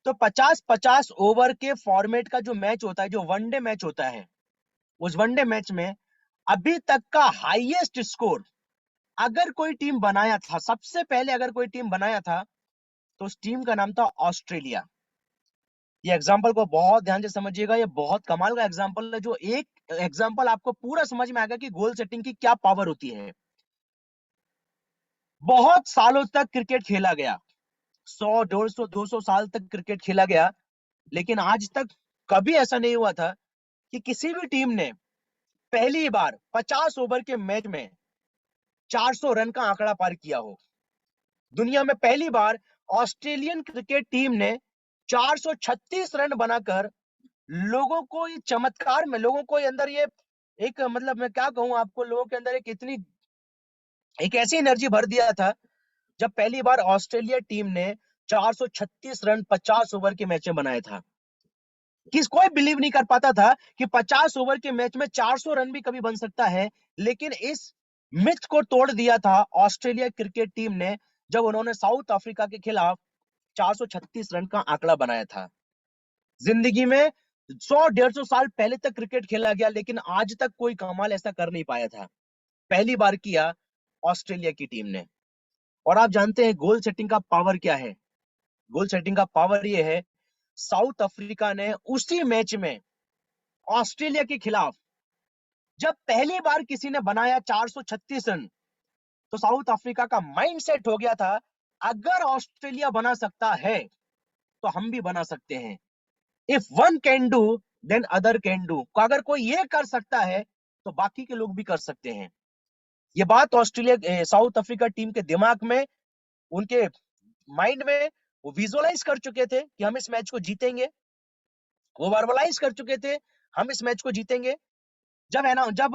तो 50-50 ओवर के फॉर्मेट का जो मैच होता है, जो वनडे मैच होता है, उस वनडे मैच में अभी तक का हाईएस्ट स्कोर अगर कोई टीम बनाया था, सबसे पहले अगर कोई टीम बनाया था तो उस टीम का नाम था ऑस्ट्रेलिया। ये एग्जांपल को बहुत ध्यान से समझिएगा, ये बहुत कमाल का एग्जांपल है, जो एक एग्जांपल आपको पूरा समझ में आएगा कि गोल सेटिंग की क्या पावर होती है। बहुत सालों तक क्रिकेट खेला गया, 100, 150, 200 साल तक क्रिकेट खेला गया, लेकिन आज तक कभी ऐसा नहीं हुआ था कि किसी भी टीम ने पहली बार 50 ओवर के मैच में 400 रन का आंकड़ा पार किया हो। दुनिया में पहली बार ऑस्ट्रेलियन क्रिकेट टीम ने 436 रन बनाकर लोगों को ये चमत्कार में, लोगों को ये अंदर ये एक, मतलब मैं क्या कहूं आपको, लोगों के अंदर एक ऐसी एनर्जी भर दिया था जब पहली बार ऑस्ट्रेलिया टीम ने 436 रन 50 ओवर के मैच में बनाया था। कि कोई बिलीव नहीं कर पाता था कि 50 ओवर के मैच में 400 रन भी कभी बन सकता है। लेकिन इस मिथ को तोड़ दिया था ऑस्ट्रेलिया क्रिकेट टीम ने, जब उन्होंने साउथ अफ्रीका के खिलाफ 436 रन का आंकड़ा बनाया था। जिंदगी में 100-150 साल पहले तक क्रिकेट खेला गया, लेकिन आज तक कोई कमाल ऐसा कर नहीं पाया था। पहली बार किया ऑस्ट्रेलिया की टीम ने। और आप जानते हैं गोल सेटिंग का पावर क्या है? गोल सेटिंग का पावर ये है, साउथ अफ्रीका ने उसी मैच में ऑस्ट्रेलिया के खिलाफ जब पहली बार किसी ने बनाया 436 रन, तो साउथ अफ्रीका का माइंड सेट हो गया था, अगर ऑस्ट्रेलिया बना सकता है तो हम भी बना सकते हैं। If one can do then other can do. अगर कोई ये कर सकता है तो बाकी के लोग भी कर सकते हैं। ये बात ऑस्ट्रेलिया साउथ अफ्रीका टीम के दिमाग में, उनके माइंड में वो विजुअलाइज कर चुके थे कि हम इस मैच को जीतेंगे। वो वर्बलाइज कर चुके थे हम इस मैच को जीतेंगे। जब है ना, जब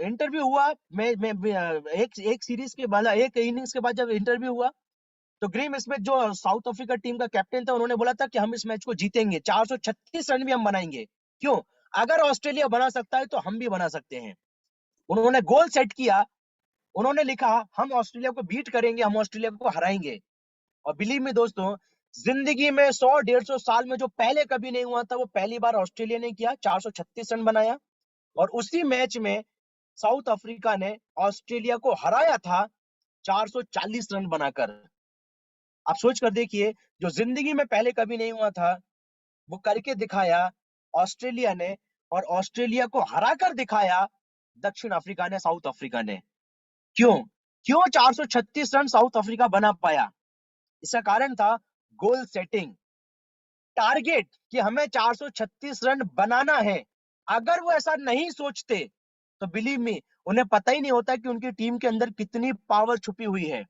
इंटरव्यू हुआ, एक सीरीज के बाद, एक इनिंग्स के बाद जब इंटरव्यू हुआ, तो ग्रीम स्मिथ जो साउथ अफ्रीका टीम का कैप्टन था, उन्होंने बोला था कि हम इस मैच को जीतेंगे, 436 रन भी हम बनाएंगे। क्यों? अगर ऑस्ट्रेलिया बना सकता है तो हम भी बना सकते हैं। उन्होंने गोल सेट किया, उन्होंने लिखा हम ऑस्ट्रेलिया को बीट करेंगे, हम ऑस्ट्रेलिया को हराएंगे। और बिलीव में दोस्तों, जिंदगी में 100-150 साल में जो पहले कभी नहीं हुआ था, वो पहली बार ऑस्ट्रेलिया ने किया, 436 रन बनाया। और उसी मैच में साउथ अफ्रीका ने ऑस्ट्रेलिया को हराया था 440 रन बनाकर। आप सोच कर देखिए, जो जिंदगी में पहले कभी नहीं हुआ था, वो करके दिखाया ऑस्ट्रेलिया ने, और ऑस्ट्रेलिया को हरा कर दिखाया दक्षिण अफ्रीका ने, साउथ अफ्रीका ने। क्यों? क्यों 436 रन साउथ अफ्रीका बना पाया? इसका कारण था गोल सेटिंग, टारगेट, कि हमें 436 रन बनाना है। अगर वो ऐसा नहीं सोचते तो बिलीव मी, उन्हें पता ही नहीं होता कि उनकी टीम के अंदर कितनी पावर छुपी हुई है।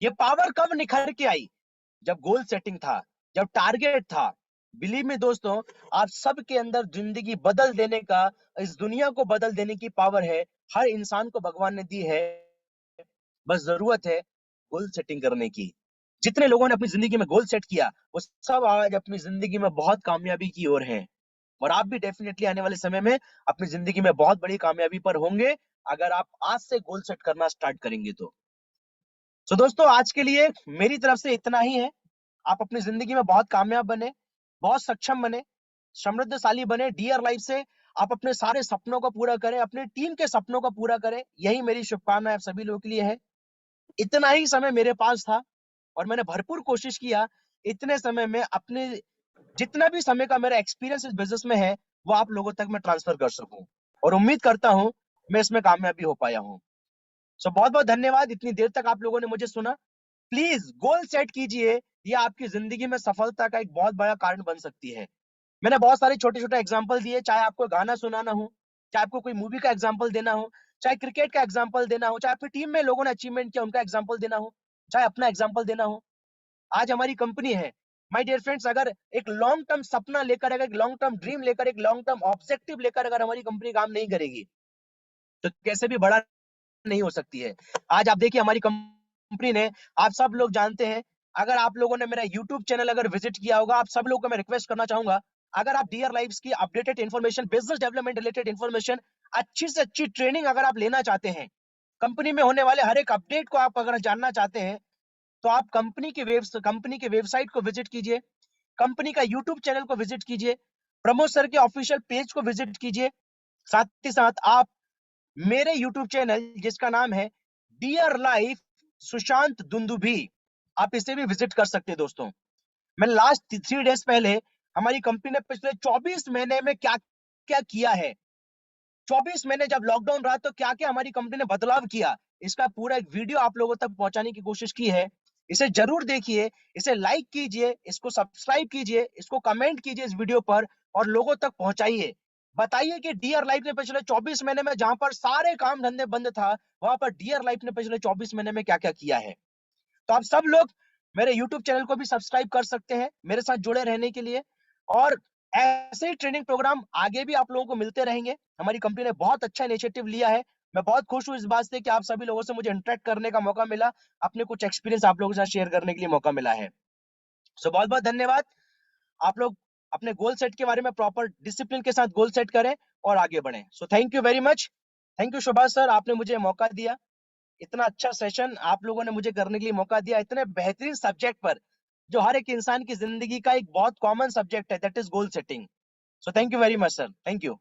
ये पावर कब निखर के आई? जब गोल सेटिंग था, जब टारगेट था। बिलीव में दोस्तों, आप सबके अंदर जिंदगी बदल देने का, इस दुनिया को बदल देने की पावर है। हर इंसान को भगवान ने दी है, बस जरूरत है गोल सेटिंग करने की। जितने लोगों ने अपनी जिंदगी में गोल सेट किया, वो सब आज अपनी जिंदगी में बहुत कामयाबी की ओर हैं। और आप भी डेफिनेटली आने वाले समय में अपनी जिंदगी में बहुत बड़ी कामयाबी पर होंगे, अगर आप आज से गोल सेट करना स्टार्ट करेंगे तो। दोस्तों, आज के लिए मेरी तरफ से इतना ही है। आप अपनी जिंदगी में बहुत कामयाब बने, बहुत सक्षम बने, समृद्धशाली बने। डियर लाइफ से आप अपने सारे सपनों को पूरा करें, अपनी टीम के सपनों को पूरा करें, यही मेरी शुभकामनाएं आप सभी लोगों के लिए है। इतना ही समय मेरे पास था और मैंने भरपूर कोशिश किया इतने समय में अपने जितना भी समय का मेरा एक्सपीरियंस इस बिजनेस में है, वो आप लोगों तक मैं ट्रांसफर कर सकूं। और उम्मीद करता हूं मैं इसमें कामयाबी हो पाया हूं। बहुत बहुत धन्यवाद, इतनी देर तक आप लोगों ने मुझे सुना। प्लीज गोल सेट कीजिए, ये आपकी जिंदगी में सफलता का एक बहुत बड़ा कारण बन सकती है। मैंने बहुत सारे छोटे छोटे एग्जाम्पल दिए, चाहे आपको गाना सुनाना हो, चाहे आपको कोई मूवी का एग्जाम्पल देना हो, चाहे क्रिकेट का एग्जाम्पल देना हो, चाहे आपकी टीम में लोगों ने अचीवमेंट किया उनका एग्जाम्पल देना हो, चाहे अपना एग्जाम्पल देना हो। आज हमारी कंपनी है, माय डियर फ्रेंड्स, अगर एक लॉन्ग टर्म सपना लेकर, अगर एक लॉन्ग टर्म ड्रीम लेकर, एक लॉन्ग टर्म ऑब्जेक्टिव लेकर अगर हमारी कंपनी काम नहीं करेगी, तो कैसे भी बड़ा नहीं हो सकती है। आज आप देखिए हमारी कंपनी ने, आप सब लोग जानते हैं, अगर आप लोगों ने मेरा यूट्यूब चैनल अगर विजिट किया होगा, आप सब लोगों को मैं रिक्वेस्ट करना चाहूंगा, अगर आप डियर लाइव्स की updated information, business development related information, अच्छी से अच्छी ट्रेनिंग अगर आप लेना चाहते हैं, कंपनी में होने वाले हर एक अपडेट को आप अगर जानना चाहते हैं, तो आप कंपनी के वेबसाइट को विजिट कीजिए, कंपनी का यूट्यूब चैनल को विजिट कीजिए, प्रमोद सर के ऑफिशियल पेज को विजिट कीजिए। साथ ही साथ आप मेरे यूट्यूब चैनल जिसका नाम है डियर लाइफ सुशांत दुंदुभी, आप इसे भी विजिट कर सकते हैं। दोस्तों, मैंने लास्ट 3 डेज पहले हमारी कंपनी ने पिछले 24 महीने में क्या क्या किया है, 24 महीने जब लॉकडाउन रहा तो क्या क्या हमारी कंपनी ने बदलाव किया, इसका पूरा एक वीडियो आप लोगों तक पहुंचाने की कोशिश की है। इसे जरूर देखिए, इसे लाइक कीजिए, इसको सब्सक्राइब कीजिए, इसको कमेंट कीजिए इस वीडियो पर, और लोगों तक पहुंचाइए। बताइए कि डियर लाइफ ने पिछले 24 महीने में, जहां पर सारे काम धंधे बंद था, वहां पर डियर लाइफ ने पिछले 24 महीने में क्या क्या किया है। तो आप सब लोग मेरे YouTube चैनल को भी सब्सक्राइब कर सकते हैं मेरे साथ जुड़े रहने के लिए। और ऐसे ही ट्रेनिंग प्रोग्राम आगे भी आप लोगों को मिलते रहेंगे। हमारी कंपनी ने बहुत अच्छा इनिशिएटिव लिया है। मैं बहुत खुश हूं इस बात से कि आप सभी लोगों से मुझे इंटरेक्ट करने का मौका मिला, अपने कुछ एक्सपीरियंस आप लोगों के साथ शेयर करने के लिए मौका मिला है। बहुत बहुत धन्यवाद। आप लोग अपने गोल सेट के बारे में प्रॉपर डिसिप्लिन के साथ गोल सेट करें और आगे बढ़ें। So thank you very much. Thank you Subhash sir, आपने मुझे मौका दिया, इतना अच्छा सेशन आप लोगों ने मुझे करने के लिए मौका दिया, इतने बेहतरीन सब्जेक्ट पर जो हर एक इंसान की जिंदगी का एक बहुत कॉमन सब्जेक्ट है, that is goal setting. So thank you very much sir, thank you.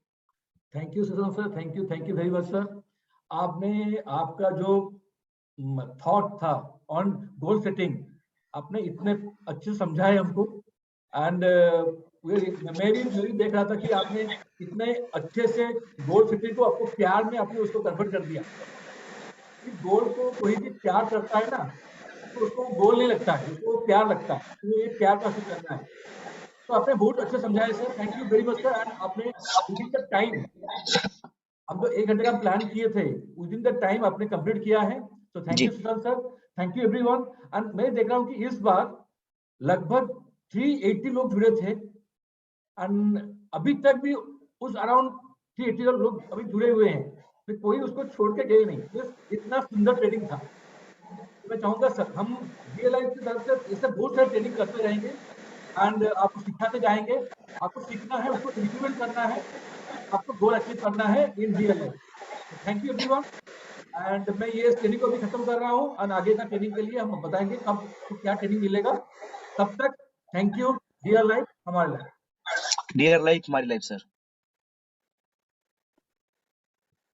Thank you Sushant sir, thank you very much sir. आपने आपका जो थॉट था ऑन गोल सेटिंग आपने इतने अच्छे समझाए हमको, एंड मैं भी देख रहा था कि आपने इतने अच्छे से गोल सेटिंग को आपको प्यार में आपने उसको कन्वर्ट कर दिया। कि गोल को कोई भी प्यार करता है ना, तो उसको गोल नहीं लगता है, उसको प्यार लगता है, तो ये प्यार का असर करना है। तो आपने बहुत अच्छे समझाया sir, thank you very much sir. And आपने विद इन द टाइम, हम तो 1 घंटे का प्लान किए थे, विद इन द टाइम आपने कंप्लीट किया है। तो थैंक जी you Sushant sir, thank you everyone. And मैं देख रहा हूँ कि इस बार लगभग 380 लोग जुड़े थे, एंड अभी तक भी उस अराउंड 380 लोग अभी जुड़े हुए हैं, तो कोई उसको छोड़ के गए नहीं। तो इतना सुंदर ट्रेनिंग था। तो मैं चाहूंगा सर, हम DLive की तरफ से ऐसे बहुत सारे ट्रेनिंग करते रहेंगे, एंड आपको सिखाते जाएंगे। आपको सीखना है, उसको इम्प्लीमेंट करना है, आपको गोल अचीव करना है इन DLive। Thank you everyone. And मैं ये ट्रेनिंग को भी खत्म कर रहा हूँ, और आगे का ट्रेनिंग के लिए हम बताएंगे कब तो क्या ट्रेनिंग मिलेगा। तब तक थैंक यू। डियर लाइफ हमारे लाइफ। डियर लाइफ हमारी लाइफ सर।